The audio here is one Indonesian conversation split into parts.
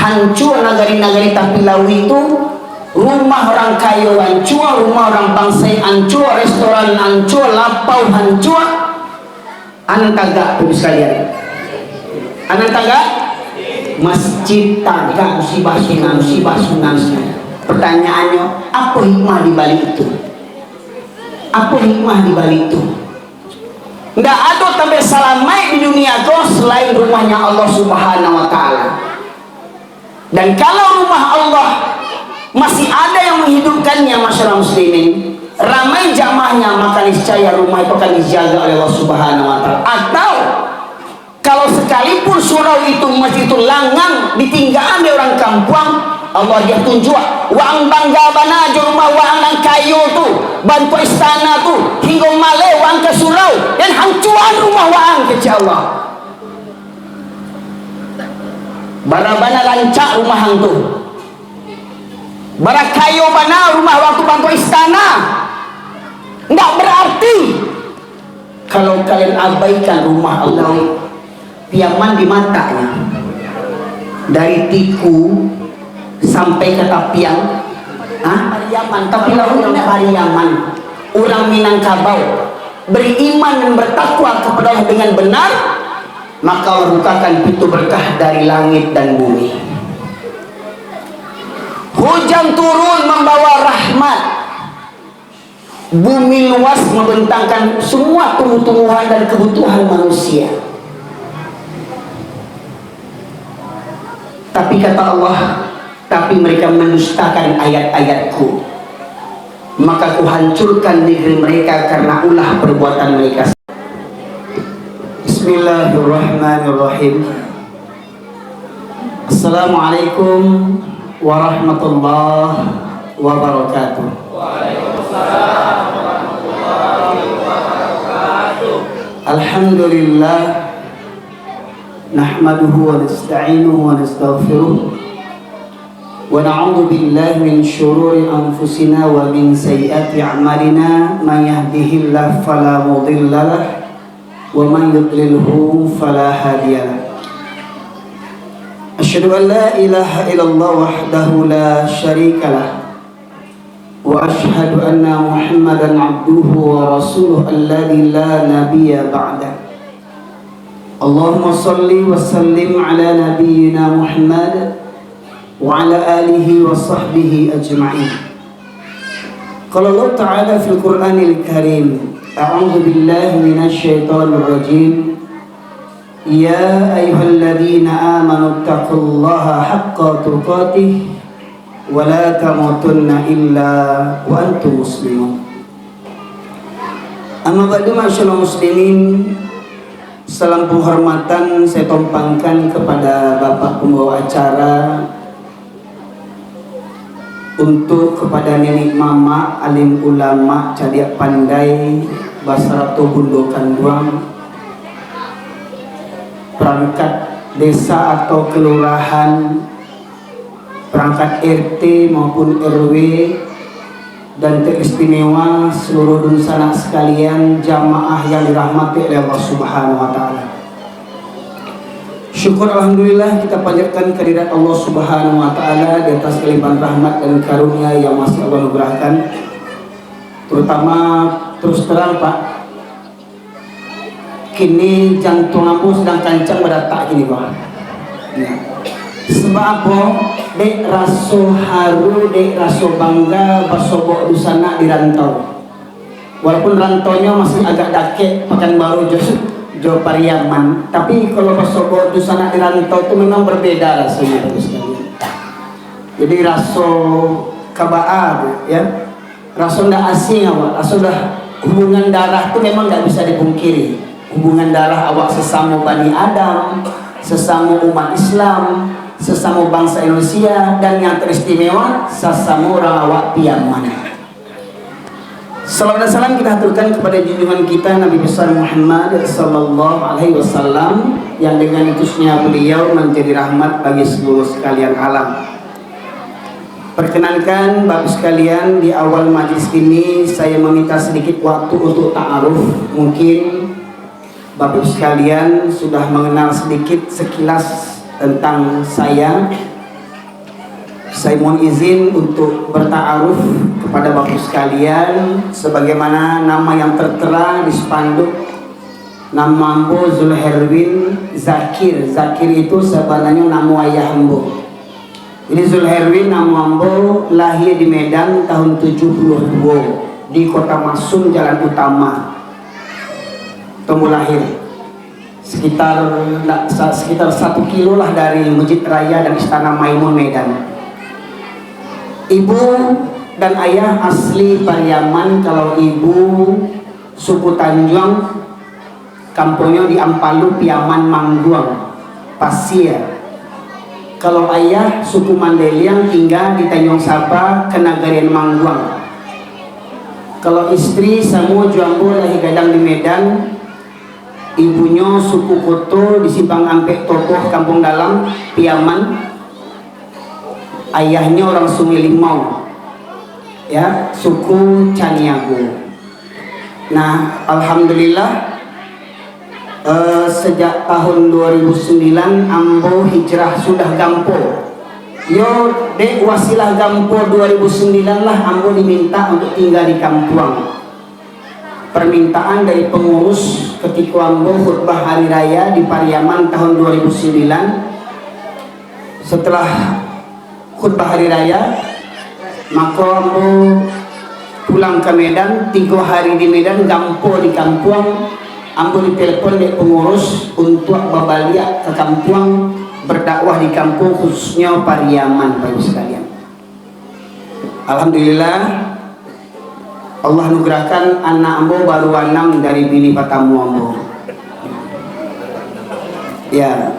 hancur nagari-nagari tapi lawi itu, rumah orang kaya hancur, rumah orang bangsa hancur, restoran hancur, lapau hancur. Anak tagak tuh sekalian, anak tagak masjid tagak, musibah tsunami. Pertanyaannya, apa hikmah di balik itu? Apa hikmah di balik itu? Nggak ada sampai salamai di dunia kau selain rumahnya Allah Subhanahu wa Ta'ala. Dan kalau rumah Allah masih ada yang menghidupkannya, masyarakat muslimin, ramai jamaahnya, maka niscaya rumah itu akan dijaga oleh Allah Subhanahu wa Ta'ala. Atau kalau sekalipun surau itu, masjid itu langang ditinggalan di orang kampung, Allah dia tunjuk wang bangga bana rumah wang nang kayu tu, bantu istana tu, hingga male wang ke surau dan hancuran rumah wang kecil Allah. Barabana rancak rumah hang tu, barak kayu bana rumah waktu bantu istana. Enggak berarti kalau kalian abaikan rumah Allah, piaman di matanya, dari tiku sampai ke tapian, Pariaman, tapi orang Pariaman, orang Minangkabau beriman dan bertakwa kepada Allah dengan benar, maka Allah bukakan pintu berkah dari langit dan bumi. Hujan turun membawa rahmat, bumi luas membentangkan semua tumbuh-tumbuhan dan kebutuhan manusia. Tapi kata Allah, tapi mereka mendustakan ayat-ayatku, maka ku hancurkan negeri mereka karena ulah perbuatan mereka. Bismillahirrahmanirrahim. Assalamualaikum warahmatullahi wabarakatuh. Waalaikumsalam warahmatullahi wabarakatuh. Alhamdulillah, nahmaduhu wa nasta'inuhu wa nastaghfiruh wa na'udzu billahi min syururi anfusina wa min sayyiati a'malina, may yahdihillahu fala mudhillalah wa man yudlilhu fala hadiyalah. Asyhadu an la ilaha illallah wahdahu la syarikalah wa asyhadu anna Muhammadan abduhu wa rasuluhu alladzi la nabiyya ba'dah. Allahumma salli wa sallim ala nabiyyina Muhammad wa ala alihi wa sahbihi ajma'in. Qala Allah Ta'ala fil Qur'anil Karim, a'udzu billahi minasy syaithanir rajim. Ya ayyuhalladzina amanu taqullaha haqqa tuqatih wa la tamutunna illa wa antum muslimun. Amma ba'du, ma'asyiral muslimin, salam penghormatan saya tumpangkan kepada Bapak pembawa acara, untuk kepada nenek mama alim ulama cadiak pandai Basarato Bundo Kanduang, perangkat desa atau kelurahan, perangkat RT maupun RW, dan teristimewa seluruh dunsana sekalian, jamaah yang dirahmati oleh Allah Subhanahu wa Ta'ala. Syukur alhamdulillah kita panjatkan kehadirat Allah Subhanahu wa Ta'ala di atas kelimpahan rahmat dan karunia yang masih Allah anugerahkan. Terutama terus terang Pak, kini jantung aku sedang kancang berdatak kini Pak ya. Sebab apa? Dek raso haru, dek raso bangga bersobok dusana di rantau. Walaupun rantaunya masih agak dakek, Pekanbaru Jo Pariaman, tapi kalau bersobok dusana di rantau itu memang berbeda rasanya. Jadi raso kabaa ya, raso ndak asing awak, raso dah hubungan darah itu memang nggak bisa dipungkiri. Hubungan darah awak sesama Bani Adam, sesama umat Islam, sesama bangsa Indonesia, dan yang teristimewa sesama orang awak Piaman. Salam dan salam kita aturkan kepada junjungan kita Nabi besar Muhammad sallallahu alaihi wasallam, yang dengan utusnya beliau menjadi rahmat bagi seluruh sekalian alam. Perkenankan Bapak sekalian, di awal majlis ini saya meminta sedikit waktu untuk ta'aruf. Mungkin Bapak sekalian sudah mengenal sedikit sekilas tentang saya, Saya mohon izin untuk berta'aruf kepada Bapak sekalian sebagaimana nama yang tertera di spanduk. Nama ambo Zulherwin Zakir. Zakir itu sebenarnya nama ayah ambo. Ini Zulherwin nama ambo, lahir di Medan tahun 72 di Kota Maksum, Jalan Utama. Tumbuh lahir sekitar 1 kilo lah dari Masjid Raya dan Istana Maimun Medan. Ibu dan ayah asli Pariaman. Kalau ibu suku Tanjung, kampungnya di Ampalu, Piaman, Mangguang, Pasir. Kalau ayah suku Mandeliang, tinggal di Tanjung Sapa, Kenagarian, Mangguang. Kalau istri Samu Juambo, lahir gadang di Medan. Ibunya suku Koto di Simpang Ampek Tokoh, Kampung Dalam, Piaman. Ayahnya orang Sungai Limau, ya, suku Caniago. Nah, alhamdulillah sejak tahun 2009 ambo hijrah sudah gampo. Yo dek wasilah gampo 2009 lah ambo diminta untuk tinggal di Kampuang. Permintaan dari pengurus ketika ambo khutbah hari raya di Pariaman tahun 2009. Setelah khutbah hari raya, maka ambo pulang ke Medan, 3 hari di Medan, gampo di Kampuang. Ambo ditelepon dari pengurus untuk babaliak ke Kampuang, berdakwah di kampung khususnya Pariaman, Bapak sekalian. Alhamdulillah Allah nugerahkan anak ambo baru 6 dari bini patamu ambo. Ya,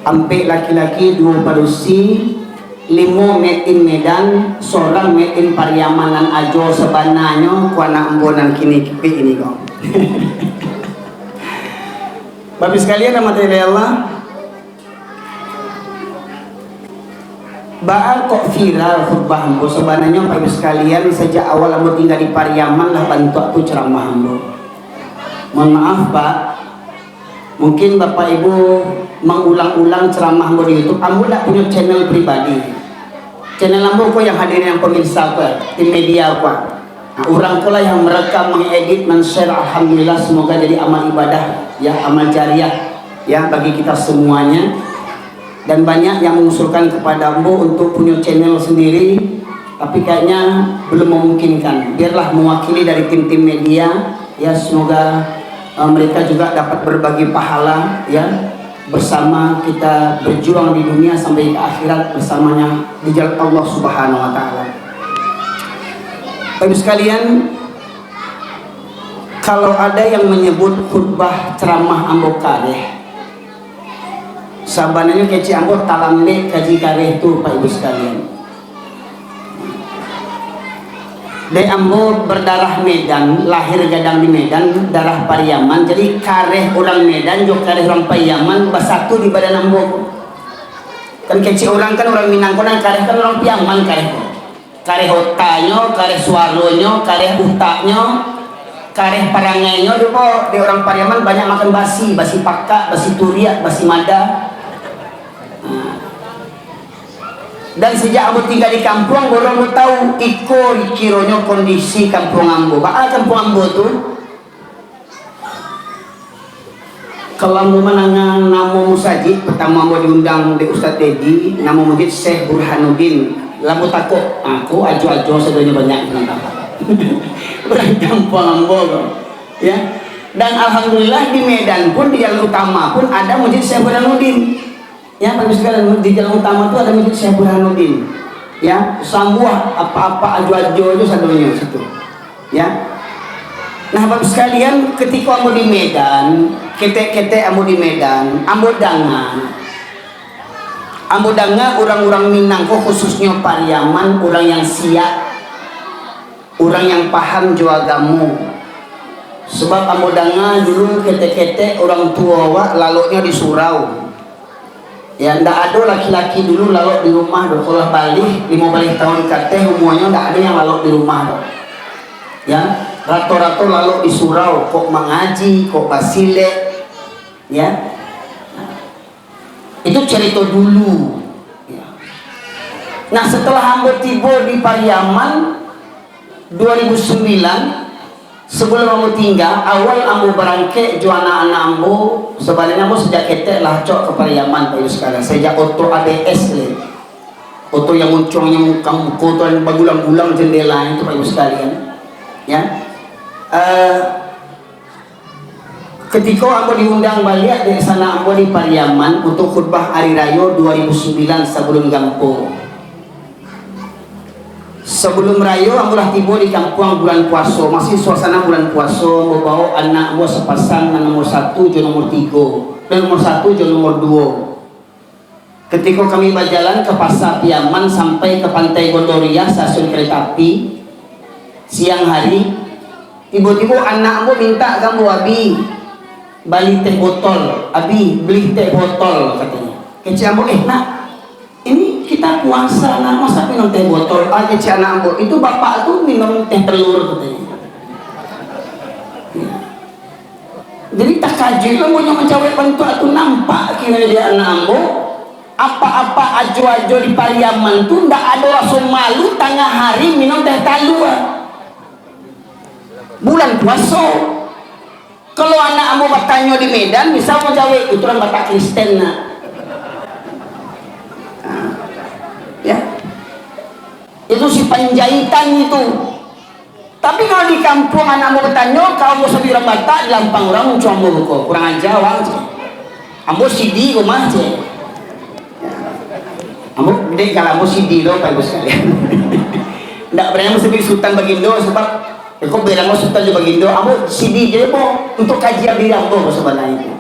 ampe laki-laki 2 padusi, 5 made in Medan, seorang made in Pariaman dan Ajo sebananya ku anak ambo dan kini kipi ini kok. Bapak sekalian rahmati Allah, Baal kok viral khutbah ambo sebenarnya Bapak sekalian sejak awal ambo tinggal di Pariaman lah bantu aku ceramah ambo. Mohon maaf Pak, mungkin Bapak Ibu mengulang-ulang ceramah ambo di YouTube. Ambo tak punya channel pribadi. Channel ambo kok yang hadir yang pemirsa kok, tim media kok. Nah, orang kok lah yang merekam, mengedit, men-share. Alhamdulillah semoga jadi amal ibadah, ya, amal jariah, ya, bagi kita semuanya. Dan banyak yang mengusulkan kepada ambo untuk punya channel sendiri, tapi kayaknya belum memungkinkan. Biarlah mewakili dari tim-tim media, ya, semoga mereka juga dapat berbagi pahala, ya, bersama kita berjuang di dunia sampai ke akhirat bersamanya di jalan Allah Subhanahu wa taala. Bapak sekalian, kalau ada yang menyebut khutbah ceramah ambo kareh, sabananya keci ambo talamle kaji kareh itu Pak Ibu sekalian. De ambo berdarah Medan, lahir gadang di Medan, darah Pariaman. Jadi kareh orang Medan, jo kareh orang Pariaman, basatu di badan ambo. Kan kecil orang kan orang Minangkabau, kareh kan orang Piaman kareh. Kareh otanyo, kareh suaronyo, kareh utaknyo, kareh parangainya. Di orang Pariaman banyak makan basi, basi pakak, basi turiak, basi mada. Dan sejak ambo tinggal di kampung, orang mau tahu kironya kondisi kampung ambo. Bakal kampung ambo tuh, kalau ambo menangan nama musajid, pertama ambo diundang di Ustadz Dedi, nama masjid Syekh Burhanuddin. Lamu takut, aku ajo-ajo sebenarnya banyak orang kampung ambo, ya. Dan alhamdulillah di Medan pun, di Jalan Utama pun ada masjid Syekh Burhanuddin. Ya, Bapak sekalian, di Jalan Utama itu ada masjid Syekh Burhanuddin. Ya, sambuah apa-apa ajo-ajo itu sadonya situ. Ya. Nah, Bapak sekalian, ketika ambo di Medan, kete-kete ambo di Medan, ambo danga orang-orang Minangkabau khususnya Pariaman, orang yang siap, orang yang paham juagamu. Sebab ambo danga dulu kete-kete orang tua wak laloknya di surau. Ya, ndak ada laki-laki dulu lalok di rumah do. Kalau balik 15 tahun kate umurnya ndak ada yang lalok di rumah do. Ya, rata-rata lalok di surau, kok mengaji, kok basile. Ya. Itu cerita dulu. Ya. Nah setelah ambo tiba di Pariaman 2009, sebelum ambo tinggal, awal ambo berangkat jual anak-anak ambo. Sebenarnya ambo sejak ketek lah cok ke Pariaman Pak Ibu sekalian. Sejak oto ABS le, oto yang muncungnya kamu kotor yang bagulang-gulang jendela itu Pak Ibu sekalian. Ya, ketika ambo diundang balik dari sana ambo di Pariaman untuk khutbah Hari Raya 2009 sebelum kampung. Sebelum raya ambo lah tiba di kampung bulan puasa, masih suasana bulan puasa. Membawa anak ambo sepasang, nomor 1 dan nomor 3, dan nomor 1 dan nomor 2. Ketika kami berjalan ke pasar Piaman sampai ke pantai Gondoria stasiun kereta api siang hari, tiba-tiba anak ambo minta kamu abi beli teh botol, abi beli teh botol katanya. Kecil ambo nak ini kita puasa nah masa minum teh botol aja cik anak ambo, itu bapak tuh minum teh telur katanya. Ya. Jadi tak kaji lah mau mencari bantu atau nampak kira dia anak ambo apa-apa ajo-ajo di Pariaman tuh ndak ada rasa malu tengah hari minum teh talua bulan puasa. Kalau anak ambo bertanya di Medan misal mau jawab itu orang Batak Kristen nah. Ya, itu si penjahitan itu. Tapi kalau di kampung anak mau bertanya kalau mau sebi orang Batak lampang orang cuma kok kurang aja wang ambo sidi rumah je ambo gede kalau ambo sidi lo Pak Ibu sekalian. Ndak berani ambo sebi Sultan Bagindo sebab kok bilang ambo Sultan di Bagindo ambo sidi je po untuk kajian diri ambo sebenarnya.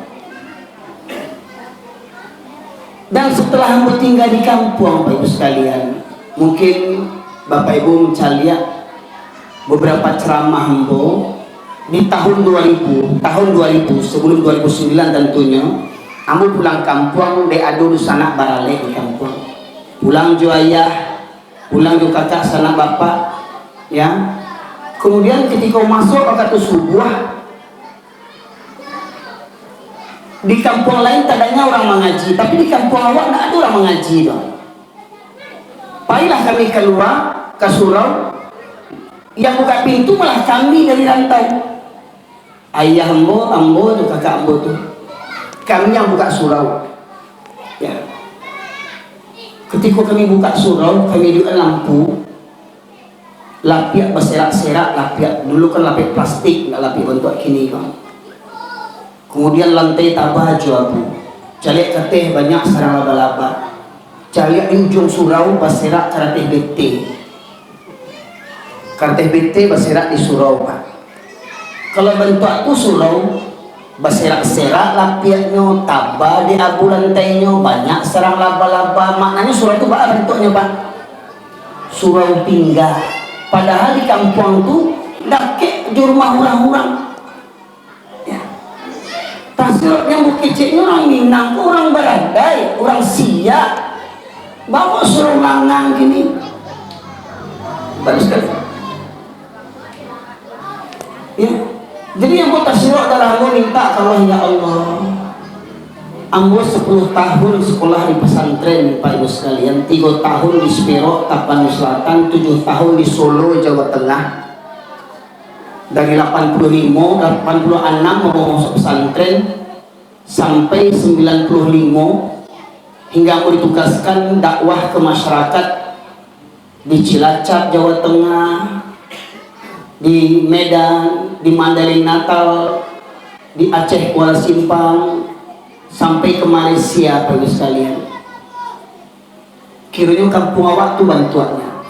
Dan setelah ambo tinggal di kampung Bapak Ibu sekalian, mungkin Bapak Ibu mencaliak beberapa ceramah ambo di tahun 2000 sebelum 2009 tentunya. Ambo pulang kampung de ado sanak barale di kampung, pulang jo ayah, pulang jo kakak sanak bapak ya. Kemudian ketika masuk waktu subuh di kampung lain tadanya orang mengaji, tapi di kampung awak tidak ada orang mengaji dong. Payahlah kami keluar ke surau, yang buka pintu malah kami dari rantau. Ayah ambo tuh kakak ambo tuh, kami yang buka surau. Ya. Ketika kami buka surau, kami juga lampu, lapiak berserak-serak, lapiak dulu kan lapiak plastik, nggak lapiak bentuk kini bang. Kemudian lantai tabah abu, calik keteh banyak sarang laba-laba, calik di ujung surau berserak karateh bete, berserak di surau pak. Kalau bentuk itu surau berserak-serak lapiaknya tabah di abu lantainya banyak sarang laba-laba, maknanya surau itu apa bentuknya pak? Surau pinggah. Padahal di kampung itu dakek di rumah orang-orang. Tasir yang bukiciknya orang Minang, orang Baradai, orang Siak, bawa suruh langang gini. Bagus sekali. Ya. Jadi yang buat tasir adalah ambo minta kalau ya Allah, ambo 10 tahun sekolah di pesantren Pak Ibu sekalian, 3 tahun di Spiro, Tapanuli Selatan, 7 tahun di Solo, Jawa Tengah. Dari 86 mau masuk pesantren sampai 95 hingga aku ditugaskan dakwah ke masyarakat di Cilacap Jawa Tengah, di Medan, di Mandailing Natal, di Aceh Kuala Simpang, sampai ke Malaysia Pak Ibu sekalian. Kiranya kampung awak tuh bantuannya.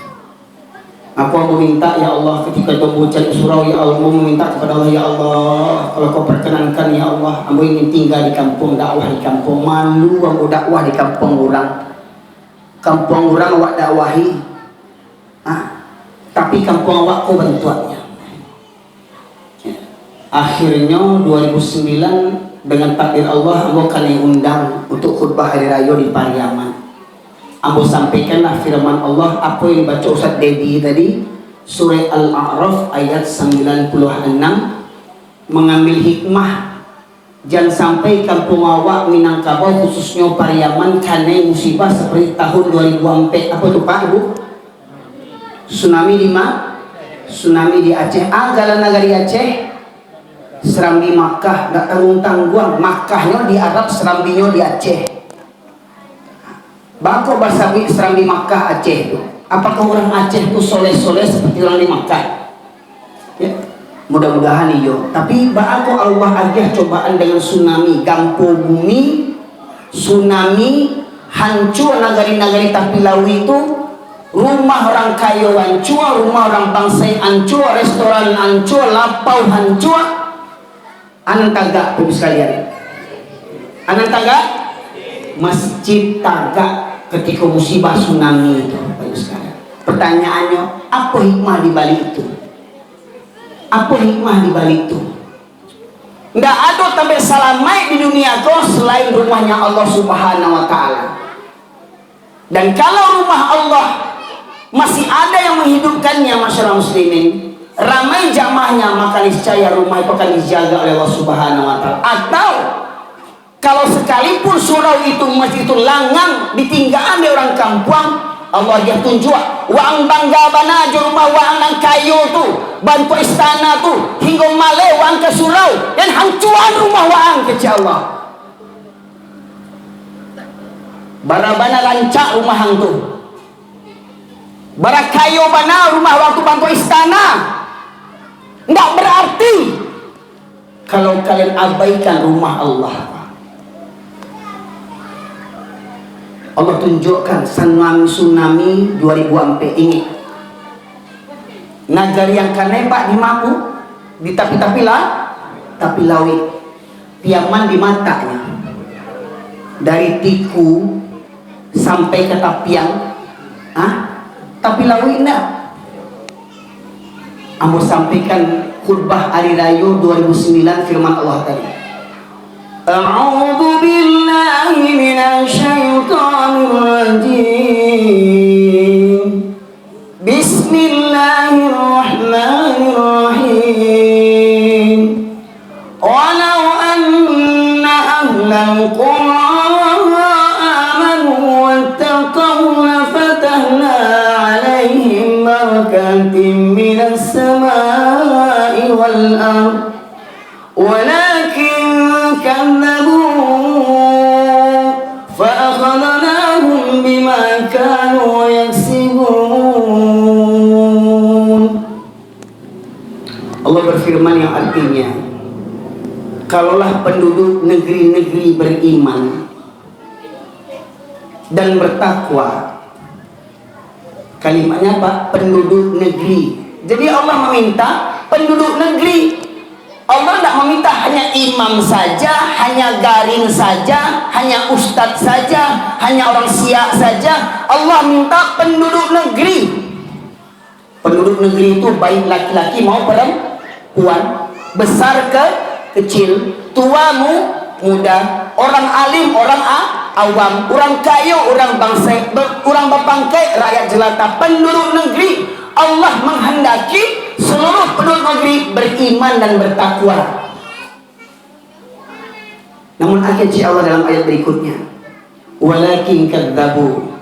Aku meminta ya Allah ketika aku cari surau ya Allah, mau meminta kepada Allah ya Allah, kalau kau perkenankan ya Allah, aku ingin tinggal di kampung, dakwah di kampung. Malu aku dakwah di kampung orang awak dakwahi, tapi kampung awak kau bantuannya. Akhirnya 2009 dengan takdir Allah aku akan diundang untuk khutbah hari raya di Pariaman. Ambo sampaikanlah firman Allah apa yang dibaca Ustaz Dedi tadi, surah Al-A'raf ayat 96, mengambil hikmah Jangan sampai kampung awak Minangkabau khususnya Pariaman kena musibah seperti tahun 2004. Apa tuh Pak Ibu? Tsunami di mana? Tsunami di Aceh. Galan negari Aceh. Serambi Makkah, gak tanggung-tanggung. Makkahnya di Arab, serambinya di Aceh. Bako basabi serambi Makkah Aceh itu. Apakah orang Aceh itu soleh-soleh seperti orang di Makkah? Ya. Mudah-mudahan iyo. Tapi bako Allah agih cobaan dengan tsunami, gampo bumi, tsunami, hancur nagari-nagari Tapilawi itu, rumah orang kaya hancur, rumah orang bangsa hancur, restoran hancur, lapau hancur. Anak tagak, Bapak sekalian. Anak tagak, masjid tagak ketika musibah tsunami itu, Bapak sekalian. Pertanyaannya, apa hikmah di balik itu? Apa hikmah di balik itu? Nggak ada sampai salamai di dunia kau selain rumahnya Allah Subhanahu Wa Taala. Dan kalau rumah Allah masih ada yang menghidupkannya, masyarakat muslimin, ramai jamaahnya, maka niscaya rumah itu akan dijaga oleh Allah Subhanahu Wa Taala. Atau kalau sekalipun surau itu, masjid itu langang ditinggalan oleh orang kampung, Allah dia tunjuk wang bangga bana rumah wang nang kayu tu, bantu istana tu, hingga male wang ke surau dan hancuran rumah wang kecil Allah. Barabana rancak rumah hang tu, barak kayu bana rumah waktu bantu istana. Nggak berarti kalau kalian abaikan rumah Allah. Allah tunjukkan tsunami 2004 ini. Nagari yang kanebak di Mapu, di Tapilawi, piaman di matanya. Dari Tiku sampai ke Tapiang, Tapilawi enggak. Ambo sampaikan khutbah Hari Raya 2009 firman Allah tadi. A'udzu billahi minasyaitonir rajim. Bismillahirrahmanirrahim. Walau anna ahlal qura amanu wattaqaw lafatahna 'alaihim barakatim minas samaa'i wal ardh. Walakin كذبوا فأخذناهم بما كانوا يكسبون. Allah berfirman yang artinya, kalaulah penduduk negeri-negeri beriman dan bertakwa. Kalimatnya apa? Penduduk negeri. Jadi Allah meminta penduduk negeri. Allah tidak meminta hanya imam saja, hanya garing saja, hanya ustadz saja, hanya orang Syiah saja. Allah minta penduduk negeri. Penduduk negeri itu baik laki-laki mau perempuan, besar ke kecil, tua muda, orang alim, orang awam, orang kaya, orang bangsa, orang bapangkai, rakyat jelata. Penduduk negeri Allah menghendaki seluruh penduduk negeri beriman dan bertakwa. Namun akhirnya Allah dalam ayat berikutnya, walakin kadzabu,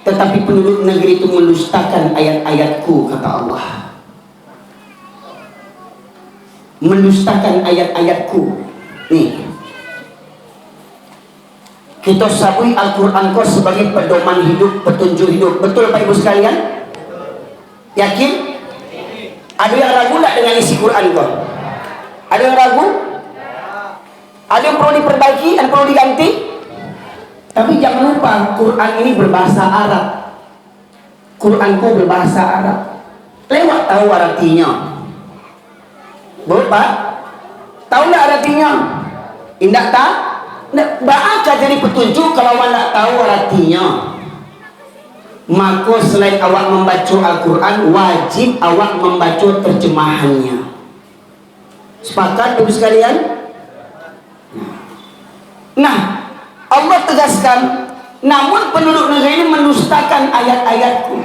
tetapi penduduk negeri itu mendustakan ayat-ayatku, kata Allah. Mendustakan ayat-ayatku. Nih, kita sabui Al-Quran kau sebagai pedoman hidup, petunjuk hidup. Betul Pak Ibu sekalian? Yakin? Ada yang ragu tak dengan isi Quran kau? Ada yang ragu? Ada yang perlu diperbaiki dan perlu diganti? Tapi jangan lupa, Quran ini berbahasa Arab. Quranku berbahasa Arab. Lewat tahu artinya. Bapak, tahu tak artinya? Indah tak? Bakal jadi petunjuk kalau anda tahu artinya. Maka selain awak membaca Al-Quran, wajib awak membaca terjemahannya. Sepakat Ibu sekalian? Nah, Allah tegaskan, namun penduduk negeri ini mendustakan ayat-ayatku.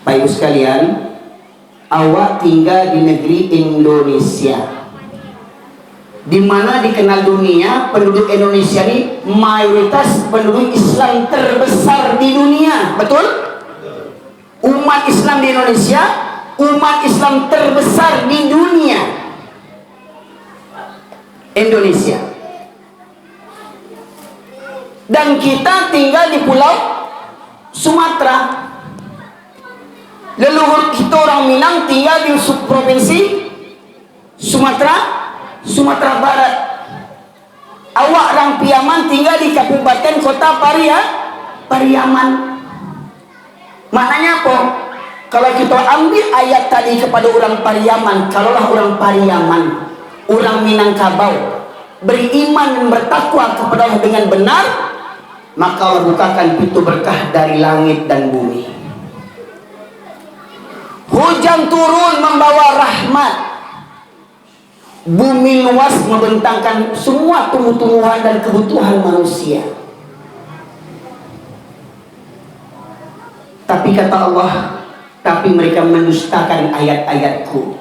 Pak Ibu sekalian, awak tinggal di negeri Indonesia. di mana dikenal dunia penduduk Indonesia ini mayoritas penduduk Islam terbesar di dunia, betul? Umat Islam di Indonesia umat Islam terbesar di dunia. Indonesia, dan kita tinggal di pulau Sumatera. Leluhur kita orang Minang tinggal di provinsi Sumatera Barat. Awak orang Piaman tinggal di Kabupaten Kota Pariaman. Maknanya apa? Kalau kita ambil ayat tadi kepada orang Pariaman, kalaulah orang Pariaman, orang Minangkabau beriman dan bertakwa kepada Allah dengan benar, maka Allah bukakan pintu berkah dari langit dan bumi. Hujan turun membawa rahmat. Bumi luas membentangkan semua tumbuh-tumbuhan dan kebutuhan manusia. Tapi kata Allah, tapi mereka mendustakan ayat-ayatku,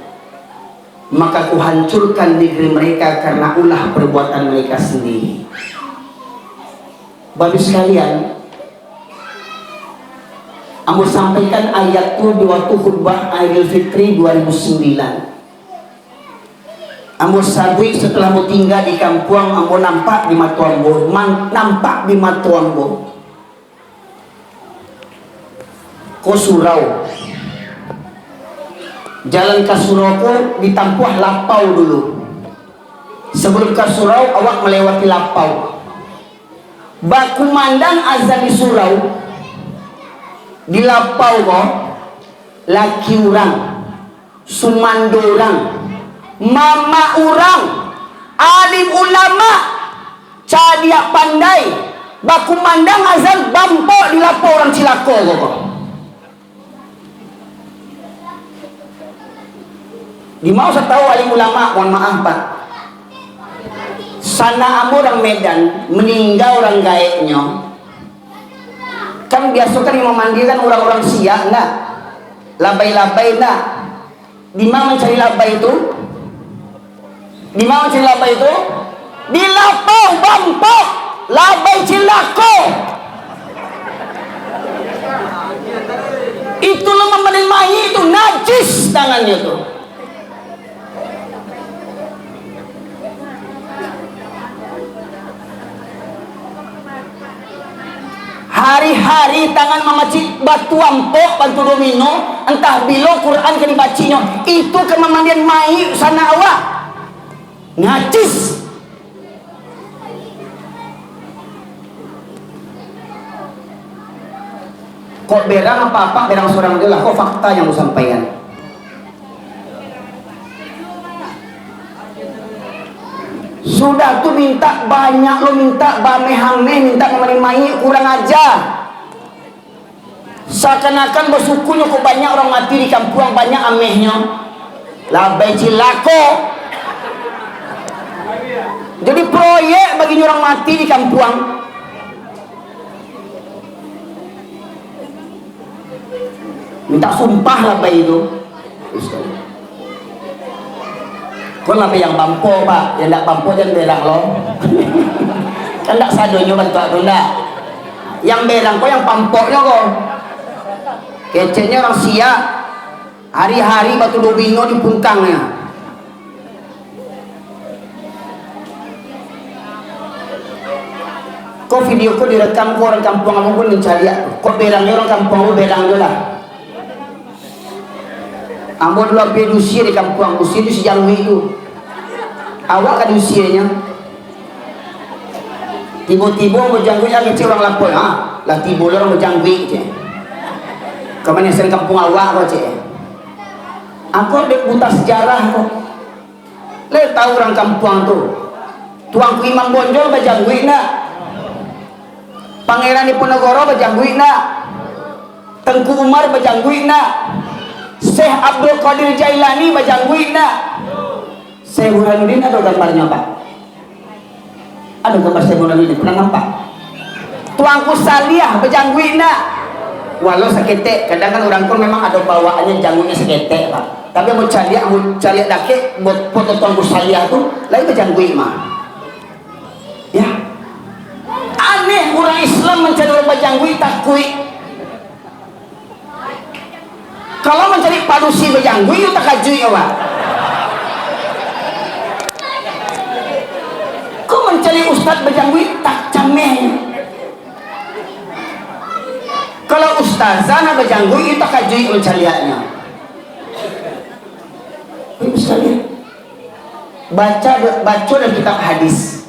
maka kuhancurkan negeri mereka karena ulah perbuatan mereka sendiri. Bapak sekalian, aku sampaikan ayat itu di waktu khutbah Idul Fitri 2009. Ambo sabui setelah mau tinggal di kampung, ambo nampak di Matuambo, Ko surau. Jalan ke surau ko ditampuh lapau dulu. Sebelum ke surau awak melewati lapau. Baku mandang azan di surau, di lapau ko laki orang, sumando orang, mama orang, alim ulama, cadia pandai, baku mandang azan bampo di lapau orang Cilako ko. Di mau saya tahu alim ulama, mohon maaf Pak, sana amo orang Medan meninggal orang gaeknya kan biasa kan yang memandikan orang-orang Siak enggak, labai-labai enggak. Di mana mencari labai itu? Di mana mencari labai itu? Di lapau bampo labai Cilako. Itu lemah menemani itu najis tangannya tuh. Hari-hari tangan memaci batu ampok, batu domino, entah bilo Quran ke dibacinya, itu kememandian mai sana awak najis. Kok berang apa-apa, berang seorang adalah kok fakta yang mau sampaikan. Sudah tuh minta banyak, lo minta bame-hame, minta memani-mani, kurang aja. Seakan-akan bersyukurnya kok banyak orang mati di kampung, banyak amehnya. Labai Cilako. Jadi proyek bagi orang mati di kampung. Minta sumpah labai itu. Kau lebih yang bampo Pak, yang tak bampo jangan berang lo. Kan tak sadonya bantu aku enggak. Yang berang kau yang pampoknya kau. Kecenya orang Siak, hari-hari batu domino di pungkangnya. Kau video kau direkam kau orang kampung kamu pun mencari. Kau berangnya orang kampung kau berang je lah. Ambo dulu ambil usia di kampung, usia itu sejauh itu. Awak kan usianya. Tiba-tiba mau janggunya kecil orang lapor, lah tiba orang mau jangguin je. Kemana sen kampung awak kau cek? Aku dek buta sejarah kok. Le tahu orang kampung tu. Tuangku Imam Bonjol bajangguin nak. Pangeran Diponegoro bajangguin nak. Tengku Umar bajangguin nak. Syekh Abdul Qadir Jailani bajangguin nak. Syekh Burhanuddin ada gambarnya Pak? Ada gambar Syekh Burhanuddin, pernah nampak? Tuangku Salih bajangguin nak. Walau seketek, kadang kan orang pun memang ada bawaannya janggunya seketek Pak. Tapi mau cari dake buat foto tuan Gusalia tu lain berjanggui mah. Ya. Aneh orang Islam mencari orang berjanggui takui. Kalau mencari padusi berjanggui itu tak kajui ya, Pak. Kau mencari ustaz berjanggui tak cameh. Kalau ustazah nak berjanggui itu tak kajui mencariannya. Sekalian baca dalam kitab hadis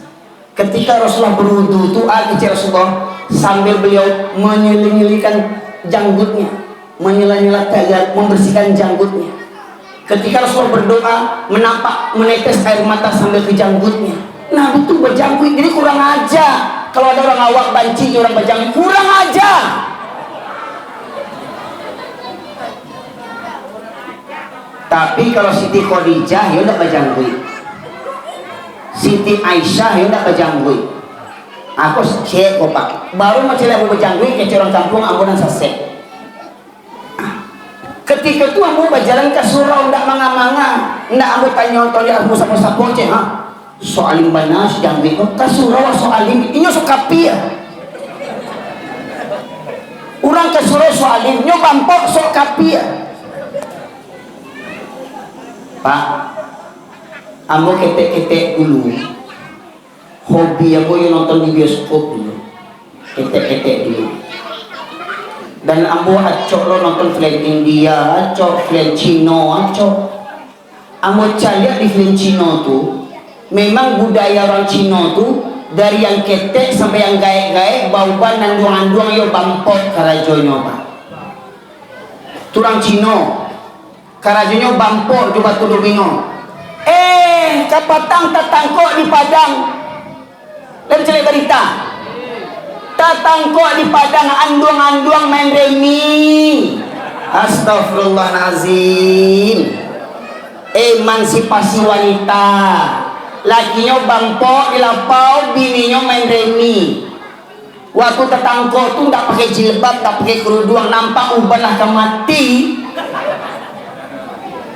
ketika Rasulullah berwudu itu Rasulullah sambil beliau menyelingkan janggutnya, menyela-nyela membersihkan janggutnya. Ketika Rasulullah berdoa menetes air mata sambil ke janggutnya. Nah itu berjanggut, jadi kurang aja kalau ada orang awak banci orang berjanggut, kurang aja. Tapi kalau Siti Khadijah ya udah berjanggui, Siti Aisyah ya udah berjanggui. Aku cek kok Pak, baru macam aku berjanggui ke orang kampung ambunan sasek. Ketika itu aku berjalan ke surau ndak manga-manga, ndak aku tanya tanya aku sapo-sapo cek ha. Soalim banas janggui kok ke surau soalim inyo sokapi ya. Orang ke surau soalim nyo bampok sokapi ya. Pak, ambo ketek-ketek dulu. Hobi aku yang nonton di bioskop dulu. Ketek-ketek dulu. Dan ambo acok lo nonton film India, acok film Cina, acok. Ambo cari di film Cina tuh, memang budaya orang Cina tuh dari yang ketek sampai yang gaek-gaek, bauban dan duang-duang yo bampot karajonyo Pak. Turang Cina. Karajunya bampor coba tuduh bingung. Kapatang tatangkok di Padang. Dan cari berita. Tatangkok di Padang anduang-anduang main remi. Astagfirullahalazim. Emansipasi wanita. Lakinya bampor di lapau, bininya main remi. Waktu tatangkok tuh tak pakai jilbab, tak pakai kerudung, nampak ubahlah mati.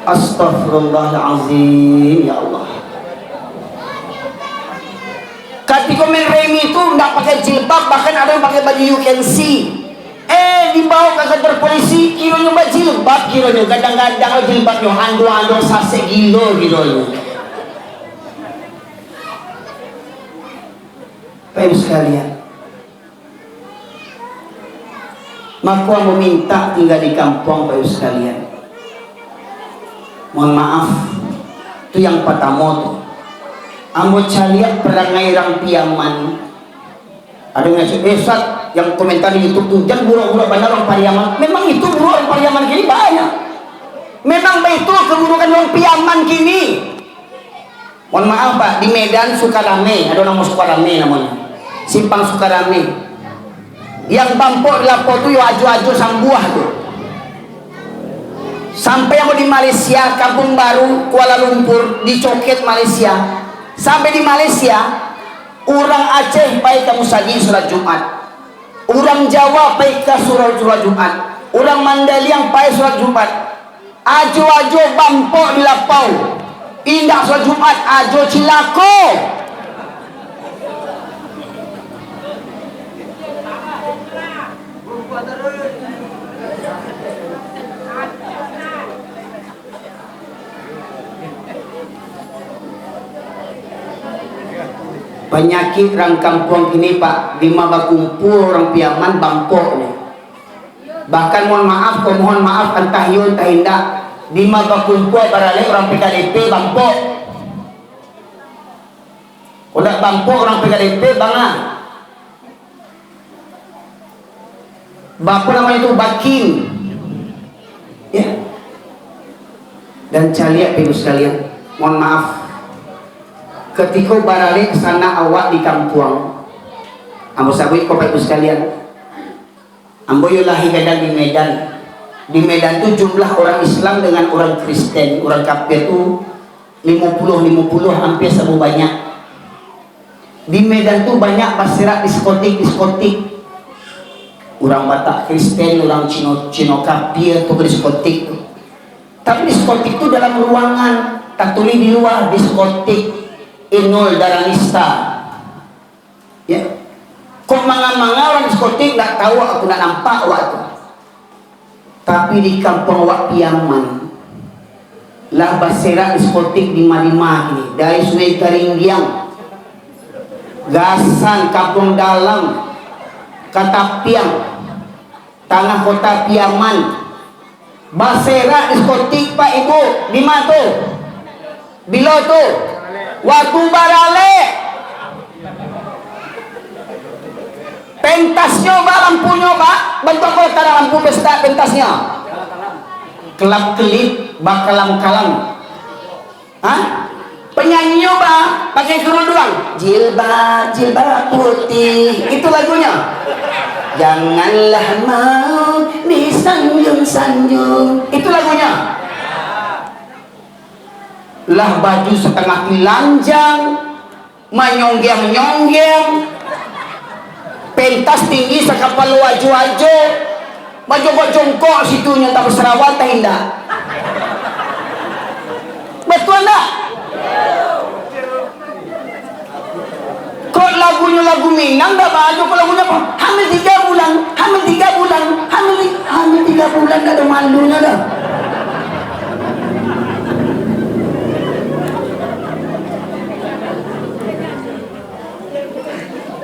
Astagfirullahalazim, ya Allah. Ketika main remi itu tidak pakai jilbab, bahkan ada yang pakai baju you can see. Dibawa ke kantor polisi, kironya baju jilbab, kironya kadang-kadang jilbabnya andong-andong sase gilo kironya. Baik sekalian, maka meminta tinggal di kampung baik sekalian. Mohon maaf, itu yang pertama tuh. Ambo caliak perangai orang Piaman. Ada yang Ustaz yang komentar di YouTube tuh, jangan buruk-buruk bandar orang Pariaman. Memang itu buruk orang Pariaman kini banyak. Memang itu keburukan orang Piaman kini. Mohon maaf Pak, di Medan Sukarame, ada nama Sukarame namanya. Simpang Sukarame. Yang bampok di lapo tuh yo aju-aju sambuah tuh. Sampai yang di Malaysia, Kampung Baru, Kuala Lumpur, di Coket Malaysia. Sampai di Malaysia, orang Aceh baik kamu saji sholat Jumat, orang Jawa baik ke sholat Jumat, orang Mandailing baik sholat Jumat. Ajo-ajo bampok di lapau, indah sholat Jumat, ajo cilako. Penyakit orang kampung ini Pak, lima bakumpul orang Piaman bampok nih. Bahkan mohon maaf, entah yun entah indah, lima bakumpul barale orang PKDP bampok. Udah bampok orang PKDP bangga. Bapak namanya itu Bakin. Ya. Dan caliak ibu sekalian, mohon maaf. Ketika baralik sana awak di kampung, ambo sabui kau ibu sekalian, ambo yulahi kadang di Medan. Di Medan itu jumlah orang Islam dengan orang Kristen, orang kafir itu 50 hampir sama banyak. Di Medan itu banyak pasirak diskotik. Orang Batak Kristen, orang Cino kafir itu diskotik. Tapi diskotik itu dalam ruangan, tak tulis di luar diskotik Inul Daranista. Ya. Kok manga-manga orang diskotik nggak tahu, aku nggak nampak waktu. Tapi di kampung Wak Piaman lah basera diskotik di Malima ini, dari Sungai Karinggiang, Gasan, Kampung Dalam, Katapiang, Tanah Kota Piaman, basera diskotik Pak Ibu, di mana tuh? Bila tuh? Waktu Barale. Pentasnya Pak, lampunya Pak, bentuk kota lampu pesta pentasnya. Kelap kelip bakalam-kalam. Hah? Penyanyi Pak pakai kerudung, jilbab jilbab putih, itu lagunya. Janganlah mau disanjung-sanjung, itu lagunya. Lah baju setengah telanjang, menyonggeng-nyonggeng, pentas tinggi sekapal waju-waju, baju jongkok situnya tak berserawat tak indah. Betul tak? Kok lagunya lagu Minang dah baju, kok lagunya apa? Hamil 3 bulan, hamil 3 bulan, hamil 3 bulan, dah ada malunya dah.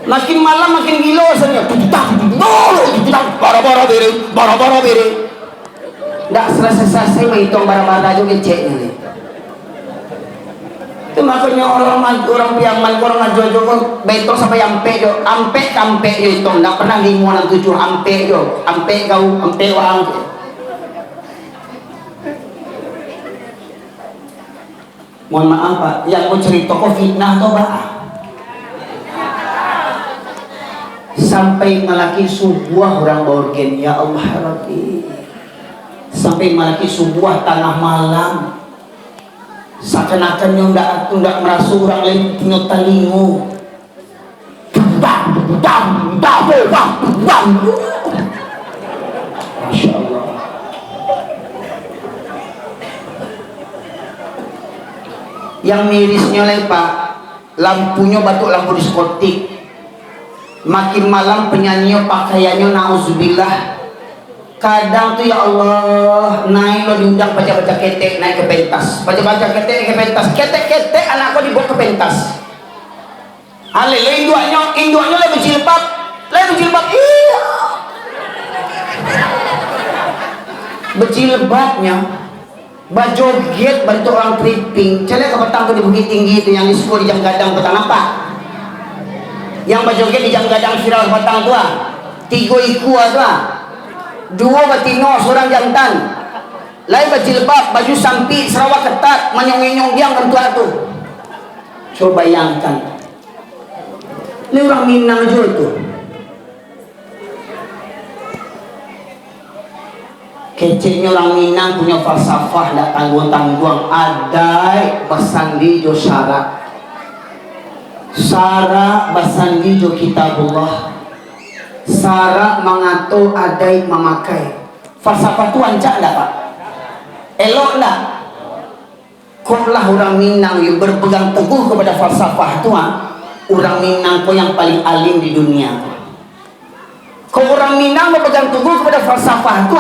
Makin malam makin gila rasanya. Bara-bara bere. Nggak selesai menghitung bara-bara aja ngeceknya nih. Itu makanya orang Piaman, orang ngajo-ngajo kan betul sampai ampe yo itu nggak pernah 5 6 7 ampe wang. Mohon maaf Pak, yang mau cerita kok fitnah toh Pak. Sampai malaki sebuah orang borgen, ya Allah Rabbi. Sampai malaki sebuah tanah malam. Seakan-akan yang tidak merasa orang lain punya talingo. Masya Allah. Yang mirisnya lagi Pak, lampunya batuk lampu diskotik. Makin malam penyanyi pakaiannya nauzubillah. Kadang tuh ya Allah, naik lo diundang baca-baca ketek naik ke pentas, baca-baca ketek ke pentas, ketek anakku dibawa ke pentas. Alele induannya lebih jilbab, iya. Berjilbabnya, bajoget bantu orang tripping. Celek ke petang tuh di Bukit Tinggi itu yang di sekolah di Jam Gadang petang apa? Yang bajoget di Jam Gadang Firdaus petang tua, 3 ikua tua. 2 batino, seorang jantan. Lain berjilbab, baju sampi, Sarawak ketat, menyong-nyong-yang tentu tuh. Coba bayangkan. Ini orang Minang juga tuh. Kecilnya orang Minang punya falsafah, tak tanggung-tanggung. Adai basandi jo syara. Syara basandi jo kitabullah. Sara mengatur adai memakai. Falsafah itu ancak enggak Pak? Elok enggak? Koklah orang Minang yang berpegang teguh kepada falsafah itu, orang Minang kok yang paling alim di dunia. Kok orang Minang berpegang teguh kepada falsafah itu,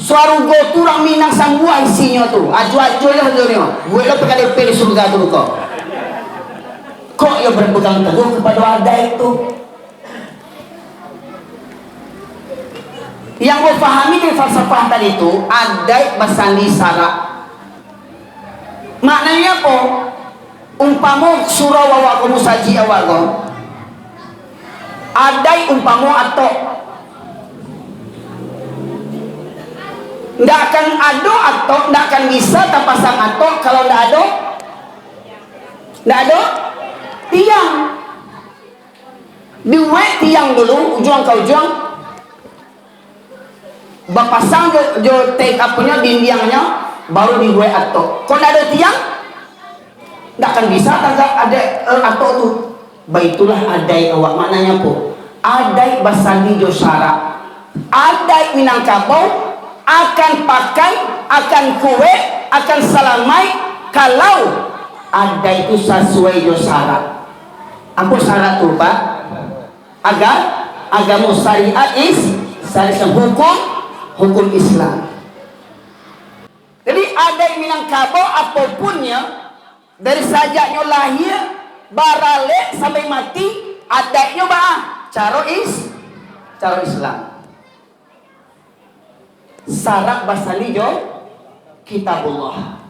suarugo tu orang Minang sangguah isinya tu. Aju-aju lah dunia. Gue lo pegang DP di surga tu kok. Kok yang berpegang teguh kepada adai itu? Yang gue pahami dari falsafah tadi itu, adai basandi sara. Maknanya apa? Umpamo surah wawa kamu saji awago. Adai umpamo atok. Nggak akan ado atok, nggak akan bisa tak pasang atok kalau nggak ado. Nggak ado tiang. Diwek tiang dulu, ujung ke ujung. Bapasang jo take up-nya dindingnya baru dibuat atok. Kalau ada tiang nggak akan bisa tagak ada atok tuh. Baitulah adai awak maknanya po. Adai basandi jo syara. Adai Minangkabau akan pakai akan kue, akan salamai kalau ada itu sesuai jo syarat. Apa syarat tuh Pak? Agar agama syariat syariat hukum Islam. Jadi ada yang Minangkabau apapunnya dari sajaknya lahir barale sampai mati adanya bah cara Islam. Syarat basali jo kitabullah.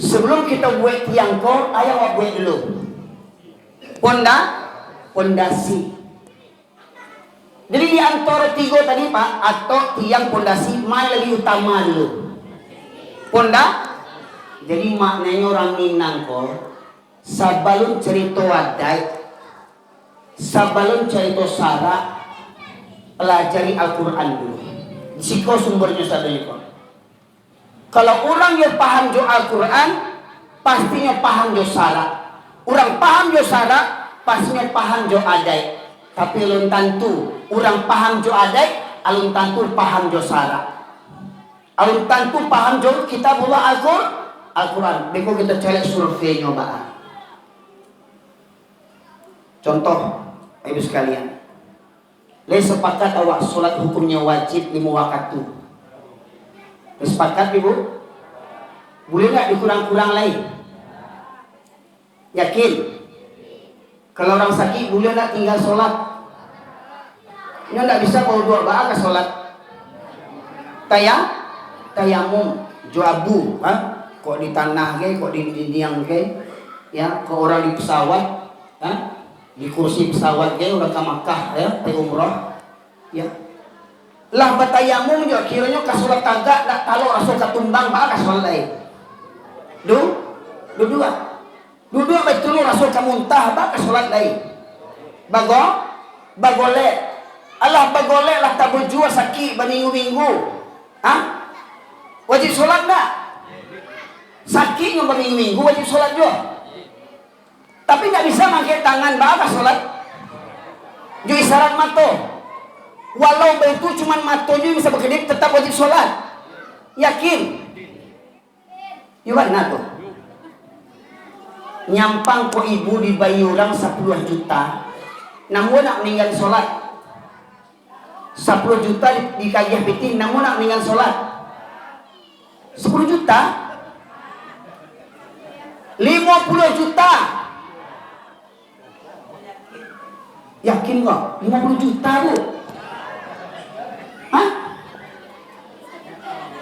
Sebelum kita buat tiang kor, ayo buat dulu pondasi. Jadi di antara tiga tadi Pak, atau tiang pondasi mana lebih utama dulu? Jadi maknanya orang Minang kor, sebelum cerita adat, sebelum cerita syarat, pelajari Al-Quran dulu. Siko sumbernya sadari kor. Kalau orang yang paham jo Al-Quran, pastinya paham jo syarat. Orang paham jo syarat, pastinya paham jo adat. Tapi alun tentu orang paham jo adat, alun tentu paham jo syarat. Alun tentu paham jo kitabullah Al-Quran. Beko kita cari survei nyobaan. Contoh, ibu sekalian, le sepakat awak solat hukumnya wajib 5 waktu. Sepakat ibu? Boleh nggak dikurang-kurang lain? Yakin? Kalau orang sakit boleh nggak tinggal sholat? Ini nggak bisa kalau 2 ke sholat. Tayamum, joabu, kok di tanah ke, kok di tiang ke, ya, kok orang di pesawat, di kursi pesawat ke, udah ke Makkah, ya, ke umrah, ya. Lah batayamum jo kiranya ka salat tagak dak kalau rasul katumbang ba ka salat lain. Dua betul rasul kamuntah ba ka salat lain. Bagole. Allah bagole lah tabujua sakit berminggu-minggu. Wajib salat enggak? Sakit yang berminggu-minggu wajib salat juga. Tapi enggak bisa pakai tangan ba ka salat. Jo isyarat mato. Walau itu cuma matonya bisa berkedip tetap wajib sholat. Yakin? Gimana tuh? Nyampang ko ibu dibayi orang 10 juta, namun nak meninggal sholat. 10 juta dikagih piti, namun nak meninggal sholat. 10 juta? 50 juta. Yakin kok? 50 juta bu?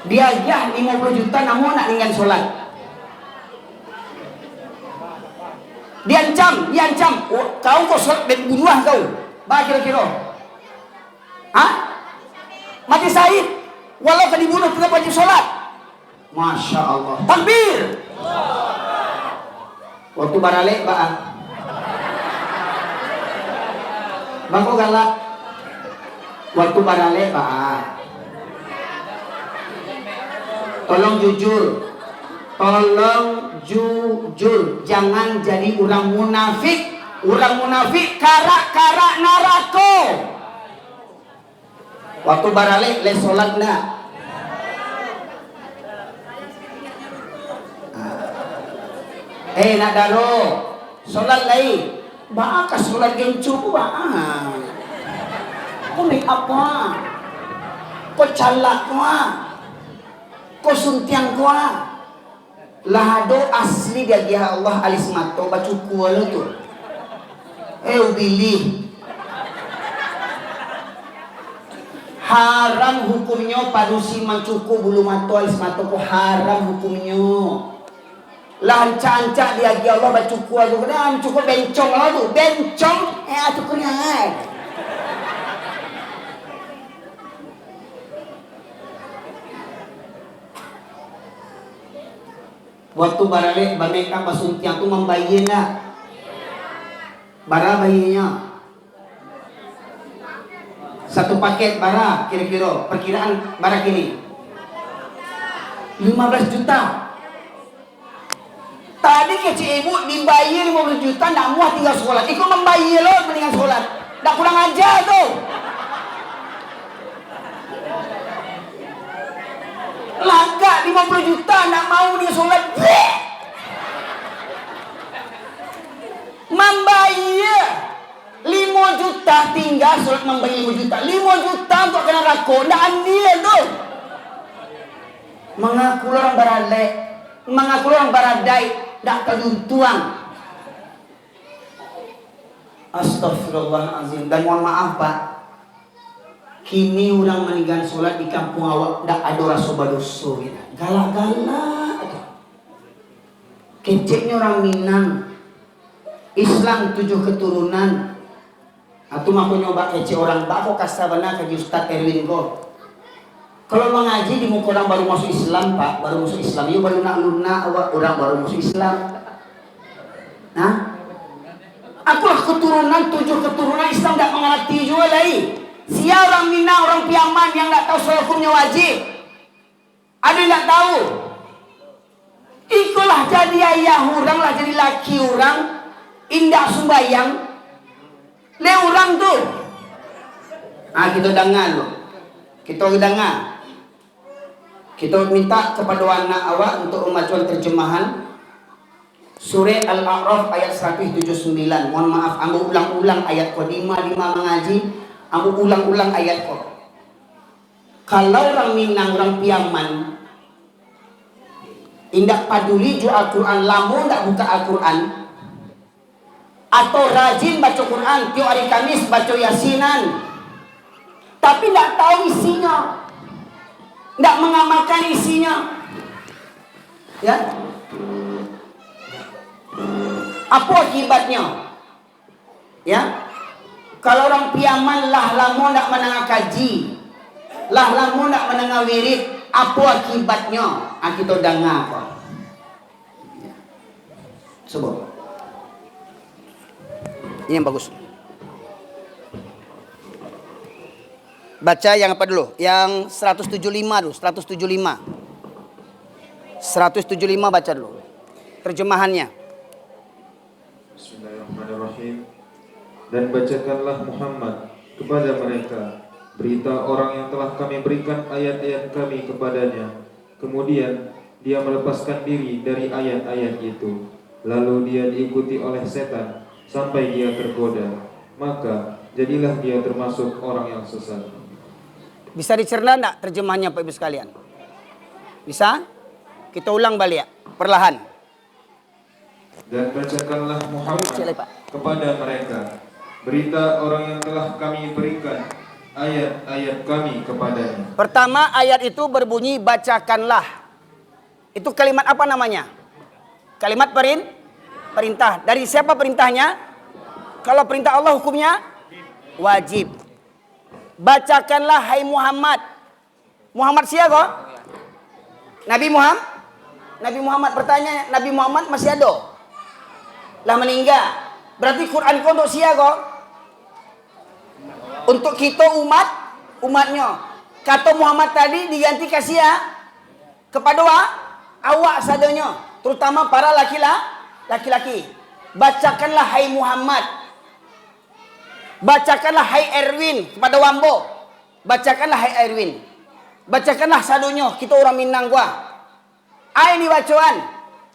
Dia aja 50 juta namun nak dengan sholat. Diancam. Kau kok sholat dan bunuh kau. Bah kira-kira. Mati syahid. Walau kan dibunuh tetap wajib sholat. Masya Allah. Takbir. Waktu barale Pak. Bangko galak. Waktu barale Pak. Tolong jujur, jangan jadi orang munafik. Orang munafik karak narako. Waktu barale le sholat nak. Nak daro sholat lain. Baka sholat gencu Kau make apa? Kau calak Kau suntiang lahado asli dia Allah alis mato bacu kuala tu. Bilih. Haram hukumnya padusi mancuku bulu mato alis mato ko haram hukumnya. Lanca-anca dia Allah bacu kuala tu kan cukup bencong lah tu. Bencong cukup ngai. Waktu barale mereka pasuntiang tu membayi nak. Bara bayinya. Satu paket bara kira-kira perkiraan bara kini 15 juta. Tadi kecil ibu dibayi 15 juta nak muah tinggal sekolah. Ikut membayi lo mendingan sekolah. Dak kurang ajar tu. Lah 50 juta nak mau dia solat. Membayar 5 juta tinggal solat membayar 5 juta. 5 juta untuk kena rako. Ndak andil tu. Mengaku orang baradai, mengaku orang baradai, ndak keluntuang. Astagfirullahaladzim. Dan mohon maaf Pak, kini orang meninggal solat di kampung awak ndak ada rasa badoso gitu. Galak-galak aja. Keceknya orang Minang, Islam 7 keturunan. Atau mau nyoba kece orang bako kasabana ke Ustaz Erwin ko. Kalau mengaji di muka orang baru masuk Islam Pak, baru masuk Islam, yuk baru nak luna awak orang baru masuk Islam. Nah, akulah keturunan 7 keturunan Islam tak mengerti juga lagi. Sia orang Minang, orang Piaman yang tak tahu soal hukumnya wajib. Ada yang tak tahu. Ikulah jadi ayah orang lah, jadi laki orang, indah sembayang. Le orang tu. Kita dengar loh. Kita dengar. Kita minta kepada anak awak untuk memajukan terjemahan Surah Al-A'raf ayat 179. Mohon maaf, ambo ulang-ulang ayat ko. Lima mengaji, ambo ulang-ulang ayat ko. Kalau orang Minang, orang Piaman indak paduli ju Al-Quran, lamun ndak buka Al-Quran, atau rajin baca Quran, tiap hari Kamis baca Yasinan, tapi ndak tahu isinya, ndak mengamalkan isinya, ya, apa akibatnya? Ya, kalau orang Piaman lah lamun ndak menengah kaji, lah lamun ndak menengah wirid, apa akibatnya? Kita dengar apa? Ya. Sebut. Ini yang bagus. Baca yang apa dulu? Yang 175 dulu, 175. 175 baca dulu. Terjemahannya. Bismillahirrahmanirrahim. Dan bacakanlah Muhammad kepada mereka berita orang yang telah kami berikan ayat-ayat kami kepadanya. Kemudian dia melepaskan diri dari ayat-ayat itu. Lalu dia diikuti oleh setan sampai dia tergoda. Maka jadilah dia termasuk orang yang sesat. Bisa dicerna enggak terjemahannya Pak Ibu sekalian? Bisa? Kita ulang balik ya, perlahan. Dan bacakanlah Muhammad kepada mereka berita orang yang telah kami berikan ayat-ayat kami kepadanya. Pertama ayat itu berbunyi bacakanlah. Itu kalimat apa namanya? Kalimat perintah. Dari siapa perintahnya? Kalau perintah Allah hukumnya wajib. Bacakanlah hai Muhammad. Muhammad siapa? Nabi Muhammad. Nabi Muhammad, bertanya, Nabi Muhammad masih ada? Lah meninggal. Berarti Quran kau untuk siapa? Untuk kita umatnya. Kata Muhammad tadi diganti kasih ya kepada awak sadanya, terutama para laki-laki. Bacakanlah hai Muhammad. Bacakanlah hai Erwin kepada Wambo. Bacakanlah hai Erwin. Bacakanlah sadonyo, kita orang Minang gua. Ini bacaan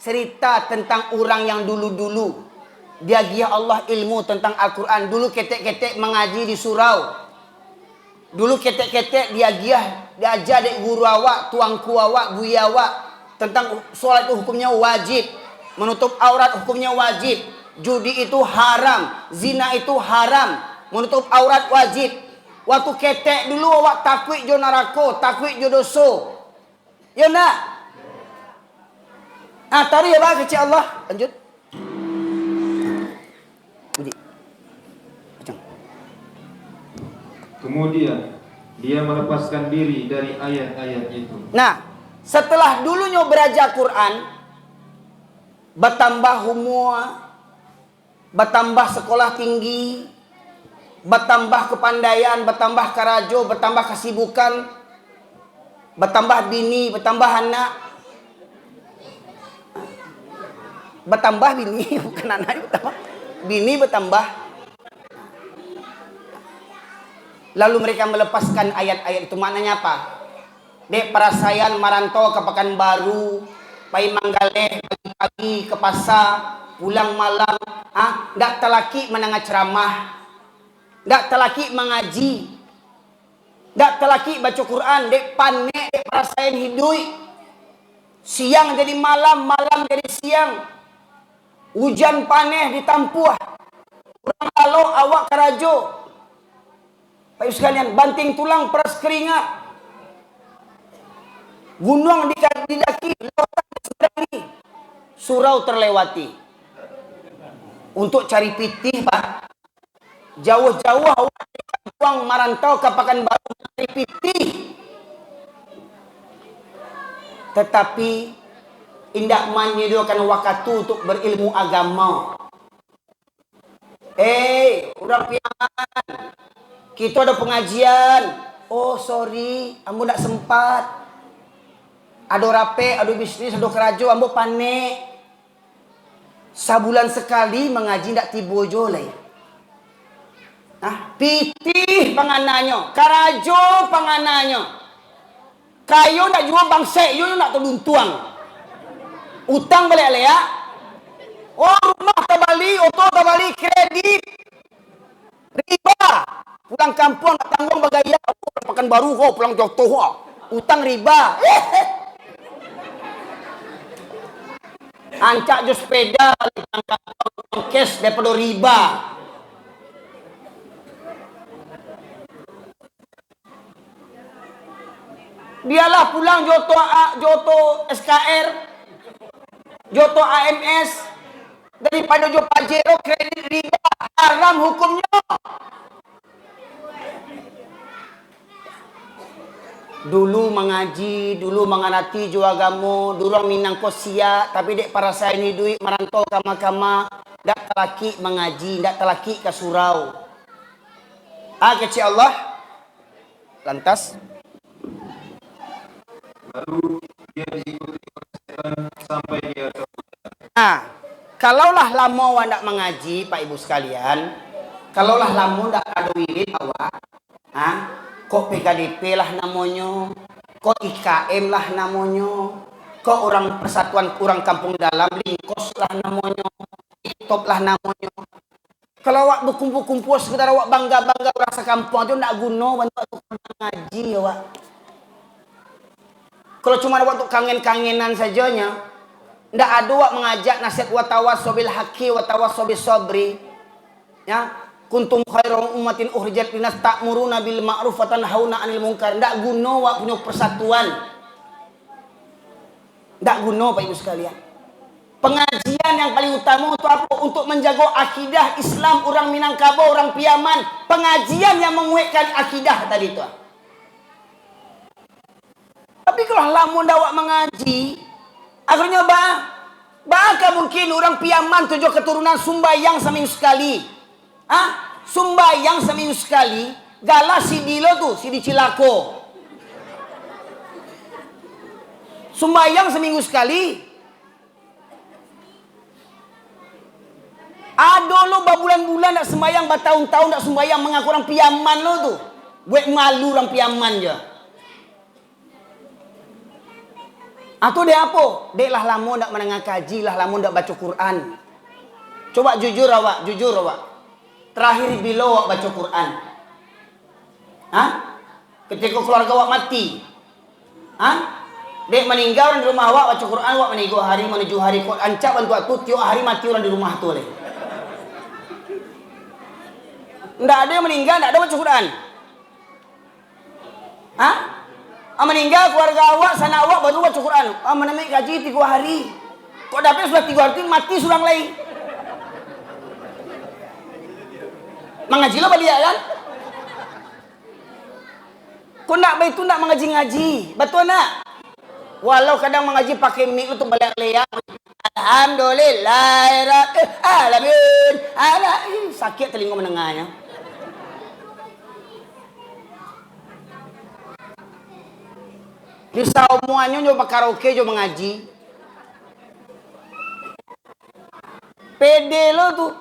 cerita tentang orang yang dulu-dulu dia giah Allah ilmu tentang Al-Quran. Dulu ketek-ketek mengaji di surau. Dulu ketek-ketek dia giah, dia ajar dek guru awak, tuangku awak, buya awak tentang solat itu hukumnya wajib, menutup aurat hukumnya wajib, judi itu haram, zina itu haram, menutup aurat wajib. Waktu ketek dulu awak takwik jo narako, takwik jo doso. Ya nak? Tadi ya Pak, kecil Allah. Lanjut. Budi. Kemudian dia melepaskan diri dari ayat-ayat itu. Nah, setelah dulunya belajar Quran, bertambah umur, bertambah sekolah tinggi, bertambah kepandaian, bertambah karajo, bertambah kesibukan, bertambah bini, bertambah anak, bertambah bini, bukan anak, bertambah bini, bertambah. Lalu mereka melepaskan ayat-ayat itu. Maknanya apa? Dek parasayan marantau ke Pekanbaru, pai Manggaleh pagi-pagi ke pasar, pulang malam, ndak telaki menengah ceramah, ndak telaki mengaji, ndak telaki baca Quran, dek panek, dek parasayan hidui. Siang jadi malam, malam jadi siang. Hujan paneh ditampuah. Kurang kalau awak karajo. Baik sekalian, banting tulang peras keringat. Gunung didaki, lautan diseberangi. Surau terlewati. Untuk cari pitih, Pak. Jauh-jauh awak dari kampung marantau ke Pekanbaru cari pitih. Tetapi indak menyediakan waktu untuk berilmu agama. Orang piangan, kita ada pengajian. Oh sorry, ambo ndak sempat. Ada rape, ada bisnis, ada kerajo, ambo panik. Sabulan sekali mengaji ndak tibo jolai. Pitih panganannya, karajo panganannya. Kayo nak jual bangsa, yo nak tolong tuang. Utang balik lea. Oh rumah tabali, oto tabali, kredit. Riba. Pulang kampung nak tanggung bagaya. Pekanbaru kau pulang Jotoh. Utang riba. Ancak jo sepeda pulang kampung cash daripada riba. Dialah pulang Joto SKR, Joto AMS, daripada Jo Pajero kredit riba, haram hukumnya. Dulu mengaji, dulu menganati jo agama, dulu minang kosia, tapi dek para saya ni duit merantau kama-kama, dak telaki mengaji, dak telaki ke surau. Kecil Allah. Lantas Lalu dia diikuti oleh setan sampai dia terbudak. Kalaulah lama awak ndak mengaji, Pak Ibu sekalian, kalaulah lama ndak ada wirid awak, kok PKDP lah namanya, kok IKM lah namanya, kok orang persatuan orang kampung dalam Lingkos lah namanya, TikTok lah namanya. Kalau awak berkumpul-kumpul sekedar awak bangga-bangga rasa kampung aja ndak guna bantu aku mengaji awak. Kalau cuma waktu kangen-kangenan sajanya, ndak ada wak mengajak nasihat wa tawassabil haqqi wa tawassabil sabri. Ya, kuntum khairum ummatin ukhrijat linnas ta'muruna bil ma'ruf wa tanhauna 'anil munkar. Ndak guna wak punya persatuan. Ndak guna Pak Ibu sekalian. Pengajian yang paling utama untuk apa? Untuk menjaga akidah Islam orang Minangkabau, orang Piaman. Pengajian yang menguatkan akidah tadi itu. Tapi kalau lamun dawak mengaji, akhirnya bakal mungkin orang Piaman tujuh keturunan Sumbayang seminggu sekali. Sumbayang seminggu sekali, galah si Dilo tuh, si di Cilako. Sumbayang seminggu sekali. Ada lo berbulan-bulan nak sembayang, bertahun-tahun nak sembayang mengaku orang Piaman lo tuh. Buat malu orang Piaman je. Atau dia apa? Dek lah lama nak menengah kaji, lah lama nak baca Quran. Coba jujur awak. Terakhir bila awak baca Quran? Ketika keluarga awak mati? Dek meninggal orang di rumah awak baca Quran, awak menego hari menuju hari. Kau ancap bantu aku, tiap hari mati orang di rumah tu leh. Ndak ada yang meninggal, ndak ada baca Quran. Meninggal keluarga awak, sana awak baru baca Quran. Menemik gaji 3 hari. Kok dapat sudah 3 hari mati surang lain. Mengaji lo balik kan? Kok nak baik tu nak mengaji-ngaji. Betul nak? Walau kadang mengaji pakai mic untuk balik leak. Alhamdulillah. Alamin. Sakit telinga menengahnya. Di semuanya nyoba karaoke, nyoba mengaji. Pede lo tuh.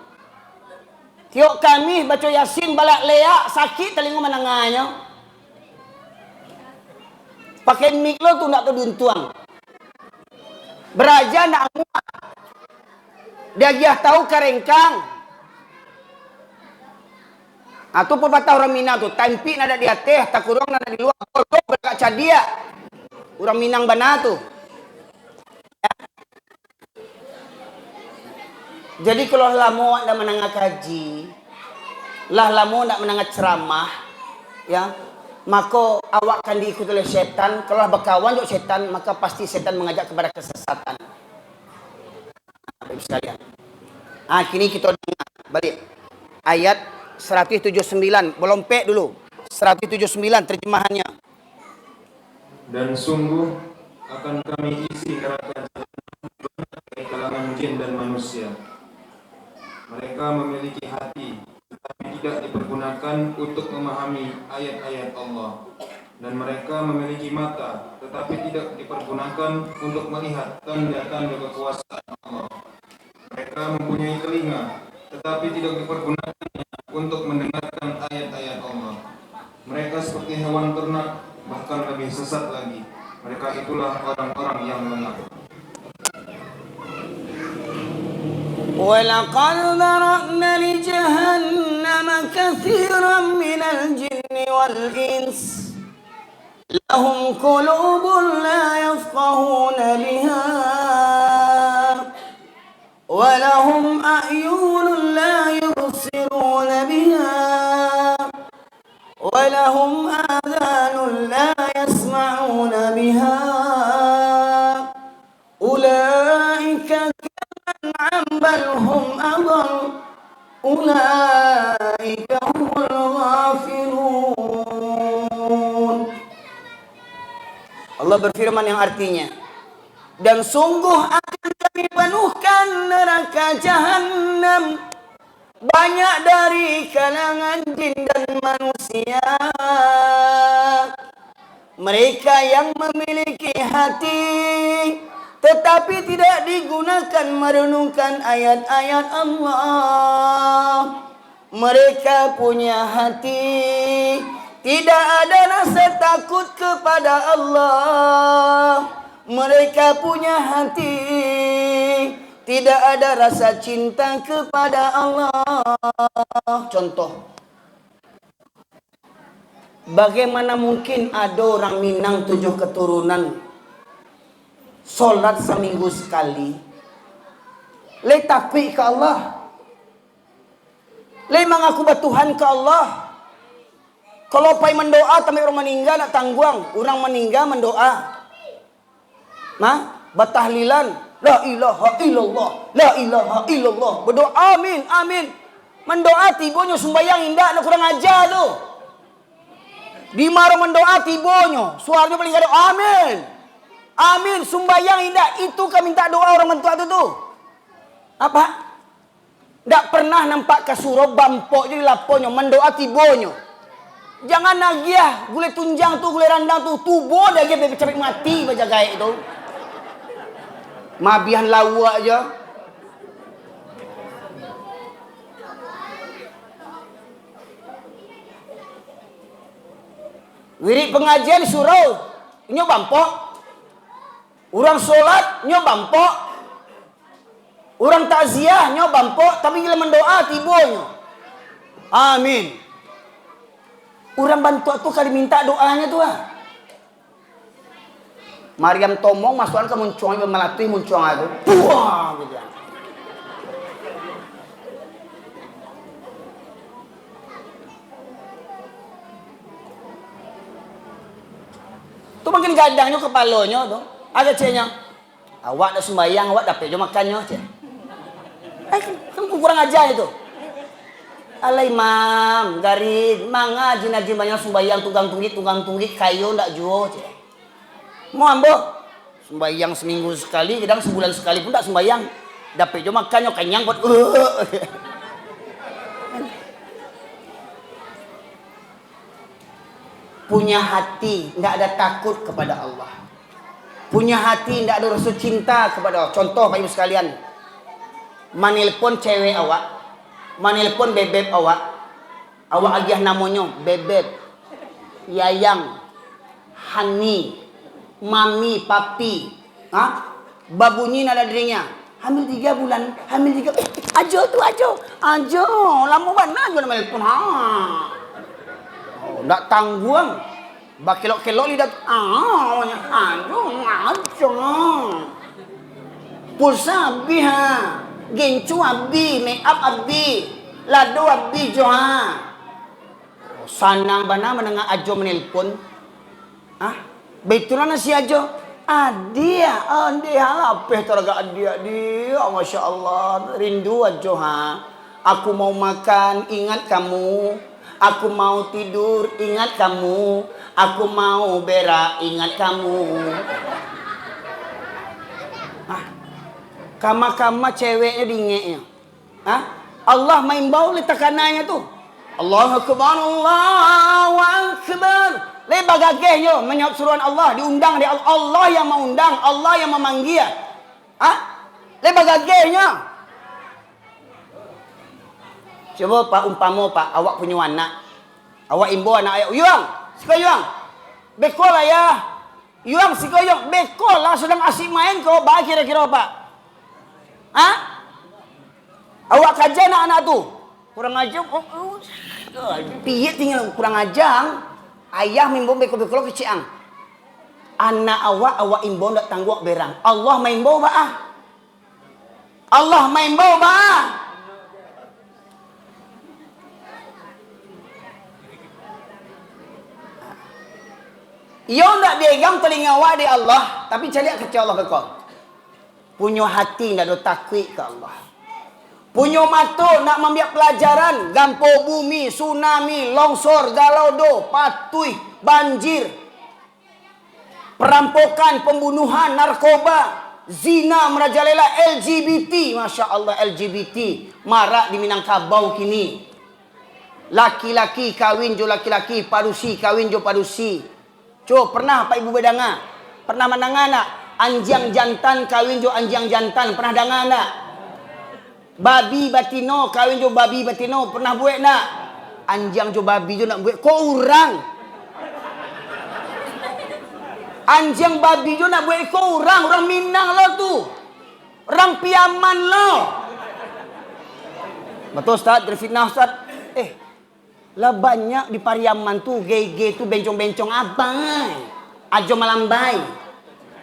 Tiok kami baca Yasin balak leak, sakit telinga menengahnya. Pakai mic lo tu nak keduntuang. Beraja nak muat. Dia giah tahu karengkang. Atau pepatah orang Minang tu, tampi nada di atas, tak kurang nada di luar. Bodoh berkaca dia. Orang Minang bana tu. Ya. Jadi kalau lamo nak menengah kaji, lamo nak menengah ceramah, ya, maka awak akan diikuti oleh setan. Kalau berkawan dengan setan, maka pasti setan mengajak kepada kesesatan. Sekalian. Kini kita dengar balik ayat 179. Belompek dulu. 179 terjemahannya. Dan sungguh akan kami isi neraka dari kalangan jin dan manusia. Mereka memiliki hati, tetapi tidak dipergunakan untuk memahami ayat-ayat Allah. Dan mereka memiliki mata, tetapi tidak dipergunakan untuk melihat tanda-tanda kekuasaan Allah. Mereka mempunyai telinga, tetapi tidak dipergunakannya untuk mendengarkan ayat-ayat Allah. Mereka seperti hewan ternak, bahkan lebih sesat lagi. Mereka itulah orang-orang yang lemah. وَلَقَدْ ذَرَأْنَا لِجَهَنَّمَ كَثِيرًا مِنَ الْجِنِّ وَالْإِنسِ لَهُمْ قُلُوبٌ لَا يَفْقَهُونَ بِهَا وَلَهُمْ أَعْيُنٌ لَا يُبْصِرُونَ بِهَا وَلَهُمْ آذَانٌ لَا يَسْمَعُونَ بِهَا أُولَئِكَ كَالْأَنْعَامِ بَلْ هُمْ أَضَلُّ أُولَئِكَ هُمُ الْغَافِلُونَ. Allah berfirman yang artinya, dan sungguh akan kami penuhkan neraka Jahannam banyak dari kalangan jin dan manusia. Mereka yang memiliki hati tetapi tidak digunakan merenungkan ayat-ayat Allah. Mereka punya hati, tidak ada rasa takut kepada Allah. Mereka punya hati, tidak ada rasa cinta kepada Allah. Contoh, bagaimana mungkin ada orang Minang 7 keturunan solat seminggu sekali, le takwi ke Allah, le mengaku Tuhan ke Allah. Kalau pai mendoa tapi orang meninggal nak tangguang, orang meninggal mendoa, batahlilan, la ilaha illallah, la ilaha illallah, berdoa amin amin, mendoa tibonyo sembayang indah, nak kurang ajar tu. Di maro mendoa tibonyo, suaranya paling ada amin. Amin, sembayang indah, itu kami minta doa orang mentua tu. Apa? Tak pernah nampak ke surau bampok jadi laponyo mendoa tibonyo. Jangan nagiah, gule tunjang tu, gule randang tu, tubuh dah dia cepet mati baca gaib tu. Mabihan lawak aja. Wirid pengajian surau, nyo bampok. Orang solat nyo bampok. Orang takziah nyo bampok, tapi bila mendoa tibonyo amin. Orang bantu tu kali minta doanya tu Maryam Tomong masukan ke muncung melatih muncung itu. Wah gitu. Tu makin gadangnya kepalanya tu. Ada cenya. Awak dah sembahyang, awak dapat je makannya je. Kan kurang ajar itu. Alai mam, garid, manga jin banyak sembahyang tunggang tunggit kayu ndak juo je. Mau ambo sembahyang seminggu sekali, kadang sebulan sekali pun tak sembahyang. Dapat je makannya kenyang buat. Punya hati, tidak ada takut kepada Allah. Punya hati, tidak ada rasa cinta kepada Allah. Contoh Pak Ibu sekalian, manelpon cewek awak, manelpon bebek awak agih namanya bebek, yayang, hani, mami, papi, babunyi nada dirinya. Hamil 3 bulan, hamil 3. Ajo tu, ajo, lama banget ajo nama telepon. Tak tanggung. Bakilok-kelok lidah. Ajo. Pulsa abi gencu abi, make up abi, lado abi joha. Sanang bana menengah ajo menelpon. Betulan si ajo. Dia halapeh teraga dia, Masya Allah, rindu ajo Aku mau makan, ingat kamu. Aku mau tidur, ingat kamu. Aku mau berak, ingat kamu. Kama-kama ceweknya dingeknya. Allah main bau letakananya tuh. Allahu Akbar, Allahu Akbar. Lepas gagihnya menyahut suruhan Allah, diundang dia Allah yang mengundang, Allah yang memanggil. Lepas gagihnya. Coba Pak umpama Pak, awak punya anak. Awak imbu anak ayah, "Yuang, siko yuang." Bekol ayah. Yuang siko yuang, bekol lah sedang asyik main kau, bah kira-kira Pak. Awak kaji anak-anak tu. Kurang ajar. Piyet tinggal kurang ajar. Ayah mimbong beko-beko keciang. Anak awak imbong tak tangguh berang. Allah main bawa Allah main bawa Yo nak pegang telinga awak di Allah, tapi cari kecil Allah ke kau. Punya hati nak do takut ke Allah. Punya mata nak membiak pelajaran, gampo bumi, tsunami, longsor, galaudo, patui, banjir, perampokan, pembunuhan, narkoba, zina merajalela, LGBT, Masya Allah LGBT, marak di Minangkabau kini. Laki-laki kawin jo laki-laki, padusi kawin jo padusi. Pernah Pak Ibu bedanga? Pernah mendengar nak? Anjang jantan kawin jo anjang jantan, pernah dengar nak? Babi batino kawin jo babi batino, pernah buat nak? Anjang jo babi jo nak buat. Kok orang? Anjang babi jo nak buat kok orang Minang lo tu. Orang Piaman lo. Betul Ustaz, terfitnah Ustaz. Lah banyak di Pariaman tu gay-gay tu bencong-bencong abang. Ajo malambai.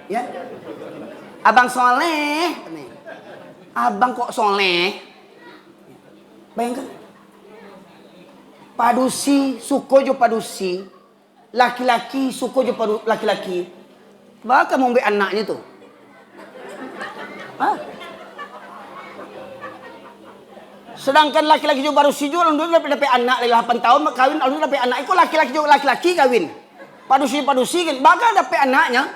Ya. Abang soleh. Abang kok soleh? Bayangkan. Padusi, suko jo padusi. Laki-laki, suko jo laki-laki. Bakal mau ambil anaknya tu. Sedangkan laki-laki jo padusi jo lalu dapat anak 8 tahun kawin lalu dapat anak. Ikut laki-laki jo laki-laki kawin. Padusi kan bakal dapat anaknya.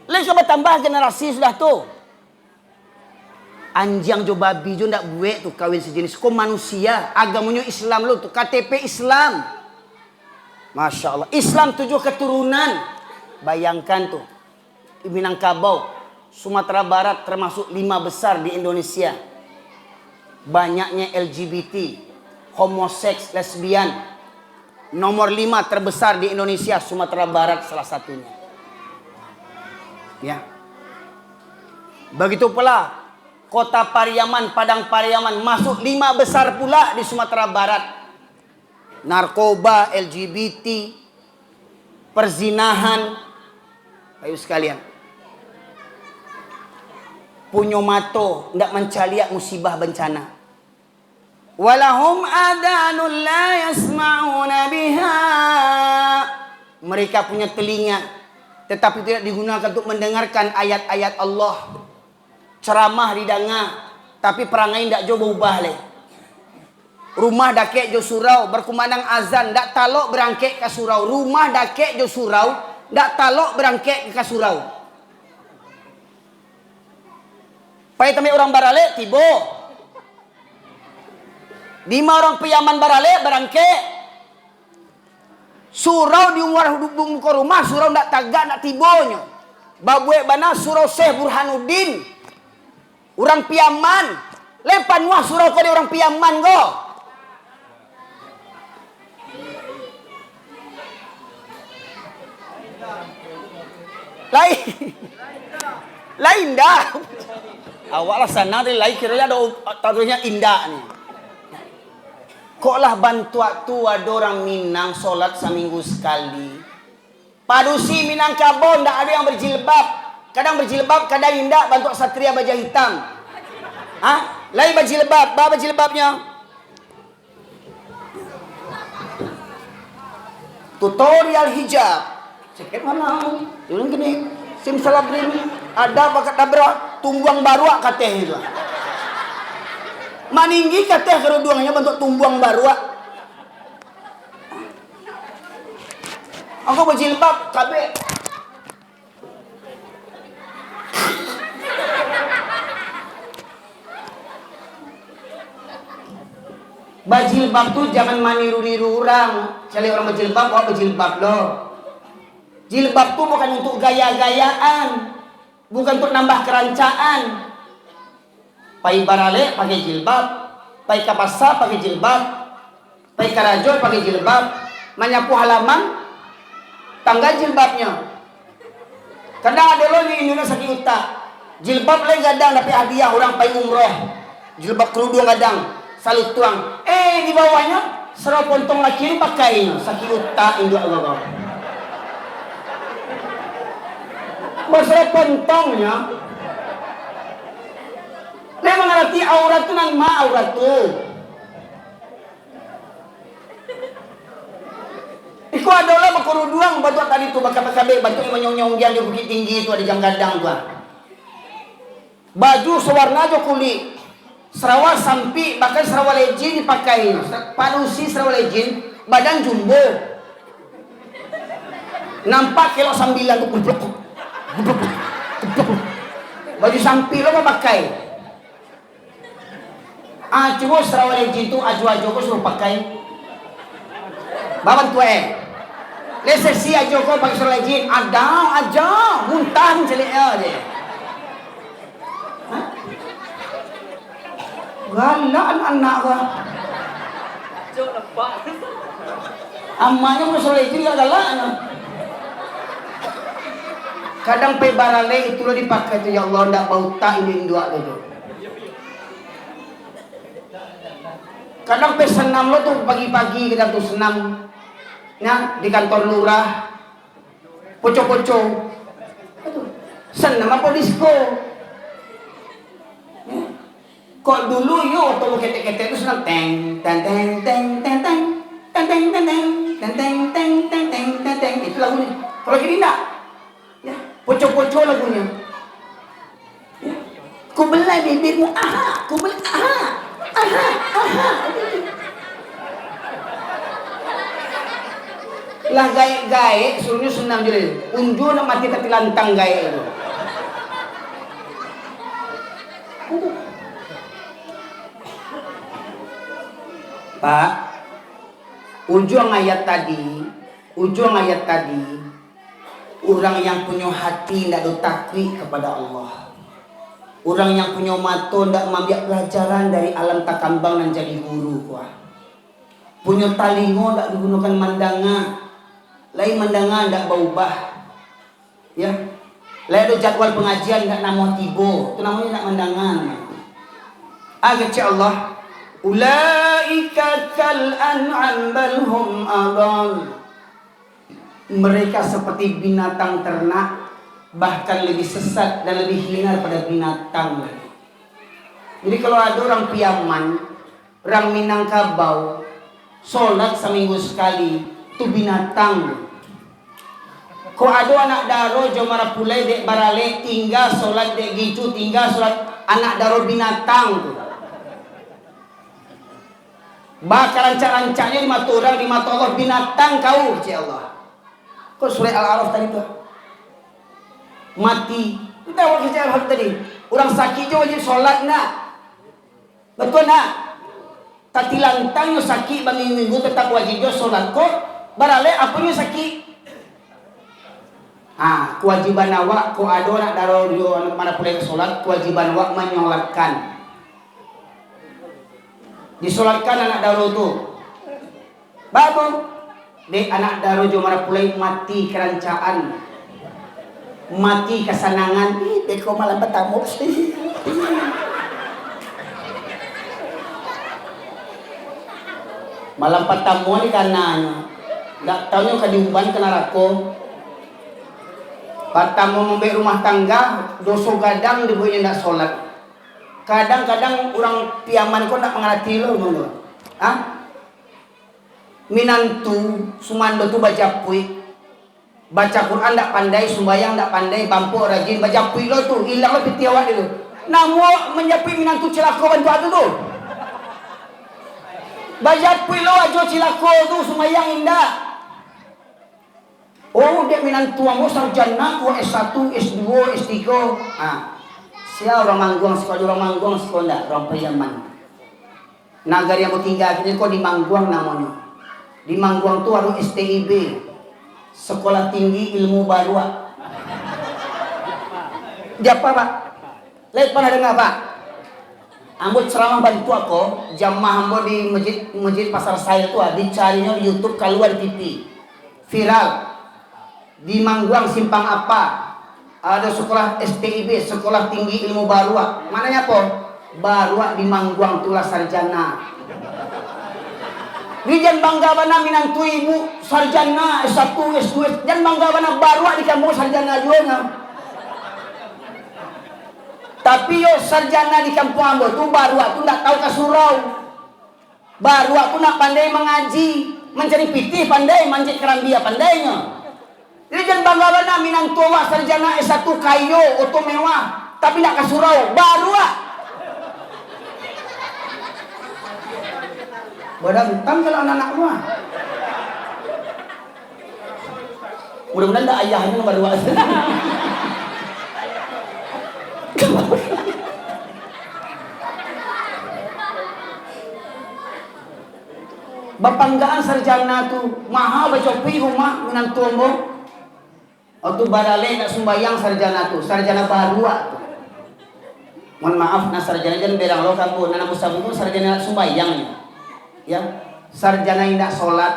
Lagi bertambah generasi sudah tu. Anjang jo babi jo ndak buat tu kawin sejenis. Kau manusia, agamanya Islam lo tu, KTP Islam. Masya Allah. Islam 7 keturunan. Bayangkan tu. Di Minangkabau, Sumatera Barat termasuk 5 besar di Indonesia. Banyaknya LGBT, homoseks, lesbian. Nomor 5 terbesar di Indonesia, Sumatera Barat salah satunya. Ya. Begitu pula kota Pariaman, Padang Pariaman masuk 5 besar pula di Sumatera Barat. Narkoba, LGBT, perzinahan. Ayo sekalian. Punyo mato ndak mencaliak musibah bencana. Walahum adanun la yasma'una biha. Mereka punya telinga tetapi tidak digunakan untuk mendengarkan ayat-ayat Allah. Ceramah didengar, tapi perangai ndak jo berubah le. Rumah dakek jo surau, berkumandang azan, ndak talok berangkek ke surau. Rumah dakek jo surau, ndak talok berangkek ke surau. Pai temi orang barale tibo. 5 orang Piaman barale berangkek. Surau di muka rumah, surau ndak tagak ndak tibonya. Babuek bana surau Syekh Burhanuddin. Orang Piaman. Lepan wah surau kau di orang Piaman go. Lain. Lain dah. Awak lah sana dari lain kiranya ada taruhnya indah nih. Kok lah bantuak tu ada orang Minang solat seminggu sekali. Padusi Minangkabau ndak ada yang berjilbab. Kadang berjilbab, kadang indah bantuak satria baja hitam. Hah? Lain berjilbab, apa jilbabnya? Tutorial hijab. Ceket mana? Yang gini, simsalabrim ada bakat dabra tumbuang baruak katanya itu. Maninggi katanya keruduannya bentuk tumbuang baruak. Aku berjilbab kabeh. Berjilbab tuh jangan maniru-niru orang. Cari orang berjilbab, kok berjilbab loh. Jilbab tuh bukan untuk gaya-gayaan, bukan untuk nambah kerancaan. Pai barale pakai jilbab, pai kapasa pakai jilbab, pai karajo pakai jilbab, menyapu halaman tangga jilbabnya. Kadang ada loh di Indonesia sakit utak, jilbab lagi gadang tapi hadiah orang pai umroh, jilbab kerudung gadang, salut tuang. Di bawahnya serau pontong laki ini pakai sakit utak induk agak. Masalah pontongnya memang arti aurat itu nang ma aurat tu. Iku adalah berkeruduang bantu tadi tu bakal-bakal bantu menyong-nyong dia di bukit tinggi tu ada jam gadang tu. Baju sewarna jo kulit. Sarawak sampi bahkan Sarawak legend dipakai. Padusi Sarawak legend badan jumbo. Nampak kilo 9 tu kublok. Baju sampi lo mau pakai. Cuma Sarawak legend tu aju-aju ko suruh pakai. Baban tuwe. Lesesi aju ko pakai Sarawak legend ada aja muntah celik aja. Galaan anak ka. Amanya mo Sarawak legend galaan. Kadang pe barale itu lo dipakai tu ya Allah ndak bau tak ini dua itu. Kadang pe senam lo tuh pagi-pagi kita tuh senam, ya di kantor lurah, poco-poco, senam apa disco? Kok dulu yo waktu lo ketek-ketek itu senam teng teng teng teng teng teng teng teng teng teng teng teng teng teng teng teng itu lagunya. Kalau gini enggak, ya poco-poco lagunya. Ku belai bibirmu, aha, ku belai, aha, aha, aha. Lah gae-gae suruhnya senam jadi. Unjuk nak mati tapi lantang gae itu. Pak, ujung ayat tadi, orang yang punya hati tidak ada takwi kepada Allah. Orang yang punya mata tidak mengambil pelajaran dari alam takambang dan jadi guru kuah. Punya talingo tidak digunakan mandangan. Lain mandangan tidak berubah. Ya. Lain ada jadwal pengajian tidak nama tibo. Itu namanya tidak mandangan. Kata Allah, ulaika kal an'am bal hum adall. Mereka seperti binatang ternak, bahkan lebih sesat dan lebih hina daripada binatang. Jadi kalau ada orang Piaman, orang Minangkabau, solat seminggu sekali, itu binatang. Kau ada anak daro jomara pulai dek barale tinggal solat dek gitu, tinggal solat anak daro binatang tu. Bakal rancak-rancaknya di mata orang, di mata Allah binatang kau, ya Allah. Kau surah Al-A'raf tadi tu mati. Kita wakil Al-A'raf tadi. Orang sakit je wajib solat nak. Betul nak? Tati lantang yang sakit bangun minggu tetap wajib je solat. Kau barale apa yang sakit? Kewajiban awak kau ada nak daro dia mana boleh solat. Kewajiban awak menyolatkan. Disolatkan anak daro tu. Baru dek anak daro jo mana pulai mati kerancaan. mati kesenangan. Deko malam bertamu sih. Malam pertama ni kanan. Tak tahunya kadiuban kena rako. Pertama membeli rumah tangga, dosa gadang dibuatnya nak solat. Kadang-kadang orang piaman kau nak mengerti lo, Minantu, sumando tu baca puik, baca Quran tak pandai, sembahyang tak pandai, bampu rajin baca puik lo tu, hilang lo piti awak dulu. Namu menyapi minantu celaka bantu aku tu. Baca puik lo ajo celaka tu, sembahyang indah. Oh, dia minantu amu sarjana ku S1, S2, S3. Sia orang Mangguang sekolah, orang Mangguang sekolah, orang Payaman. Nagari yang tinggal ini kok di Mangguang namanya. Di Mangguang tu ada STIB, Sekolah Tinggi Ilmu Baru. Dia apa Pak? Lihat pernah dengar Pak? Ambo ceramah bantu aku, jamaah ambo di masjid Pasar Saya tu dicarinya di YouTube keluar di TV. Viral. Di Mangguang Simpang apa? Ada sekolah STIB, Sekolah Tinggi Ilmu Baru. Mananya apa? Baru di Mangguang tulah sarjana. Jangan bangga bana minantu ibu sarjana S1, S2. Jangan bangga bana baru di kampung sarjana juga. Tapi yo sarjana di kampung ambo tu baru aku nak tahu ke surau. Baru aku nak pandai mengaji, mencari pitih pandai, manjat kerambia pandainya. Jadi jangan bangga bana minantu awak sarjana S1 kayo, oto mewah, tapi nak ke surau, baru Badantang kalau anak-anak rumah. Mudah-mudahan tak ayahnya baru Bapanggaan sarjana tu mahal baca pi rumah minantu ambo. Waktu barale nak sembahyang sarjana tu, sarjana baru tu. Mohon maaf na sarjana jangan berang lo kamu, nana musabu sarjana sembahyang. Ya, sarjana yang tak sholat,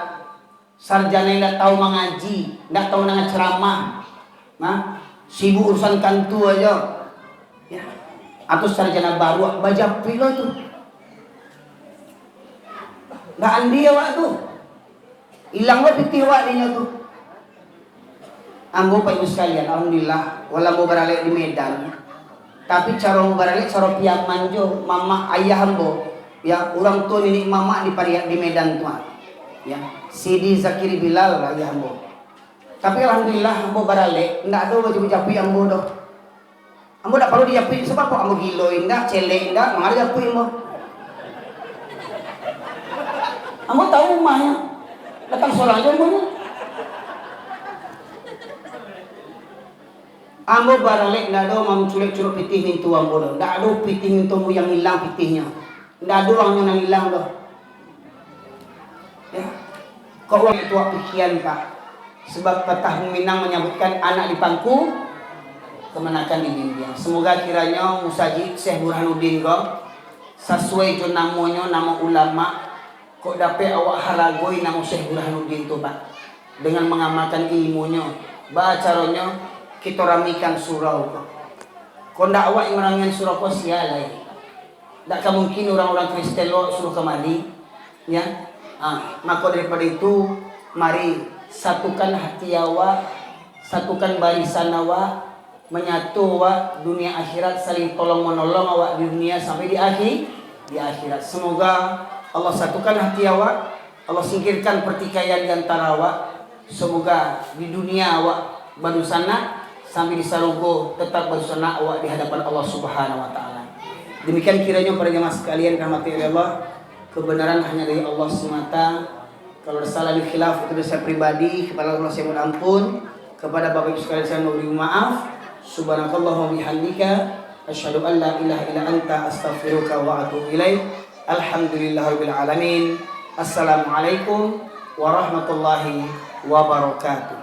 sarjana yang tak tahu mengaji, tak tahu nak ceramah, sibuk urusan kantu aja, ya. Atau sarjana baru baca pilo tu, nggak andi awak tu, hilang lo piti awak dinya tu. Ambo pak ibu sekalian, alhamdulillah, walau beralih di Medan, tapi cara beralih cara pihak manjo, mama ayah ambo. Ya, orang tua nenek mama di Pariak di Medan tuan. Ya, Sidi Zakiri Bilal lah ya ambo. Tapi alhamdulillah ambo barale, ndak ada baju japi ambo doh. Ambo tak perlu dijapi sebab apa ambo gilo indah, celek indah, mengalir japi ambo. Ambo tahu rumahnya. Datang seorang aja ambo. Ambo barale ndak ada mam culek-culek pitih mintu ambo doh. Ndak ada pitih mintu yang hilang pitihnya. Nggak ada orangnya yang hilang doh. Ya. Kau orang tua pikiran Pak. Sebab Patah Minang menyebutkan anak di pangku, kemenakan di bimbing. Semoga kiranya Musajid Syekh Burhanuddin kau sesuai jo namanya nama ulama kok dapat awak haragoi nama Syekh Burhanuddin tu Pak. Dengan mengamalkan ilmunya, caranya kita ramikan surau kau. Kau ndak awak yang merangin surau kau sialai. Tak mungkin orang-orang Kristen lo suruh kemari, ya. Maka daripada itu, mari satukan hati awak, satukan barisan awak, menyatu awak dunia akhirat, saling tolong menolong awak di dunia sampai di akhirat. Semoga Allah satukan hati awak, Allah singkirkan pertikaian di antara awak. Semoga di dunia awak badusana sampai di sarugo tetap badusana awak di hadapan Allah Subhanahu wa taala. Demikian kiranya para jemaah sekalian rahmati Allah, kebenaran hanya dari Allah semata. Kalau ada salah di khilaf itu dari saya pribadi, kepada Allah saya mohon ampun, kepada Bapak Ibu sekalian saya memberi maaf. Subhanakallahumma bihamdika asyhadu an la ilaha illa anta astaghfiruka wa atubu ilaik. Alhamdulillahirabbil alamin. Assalamualaikum warahmatullahi wabarakatuh.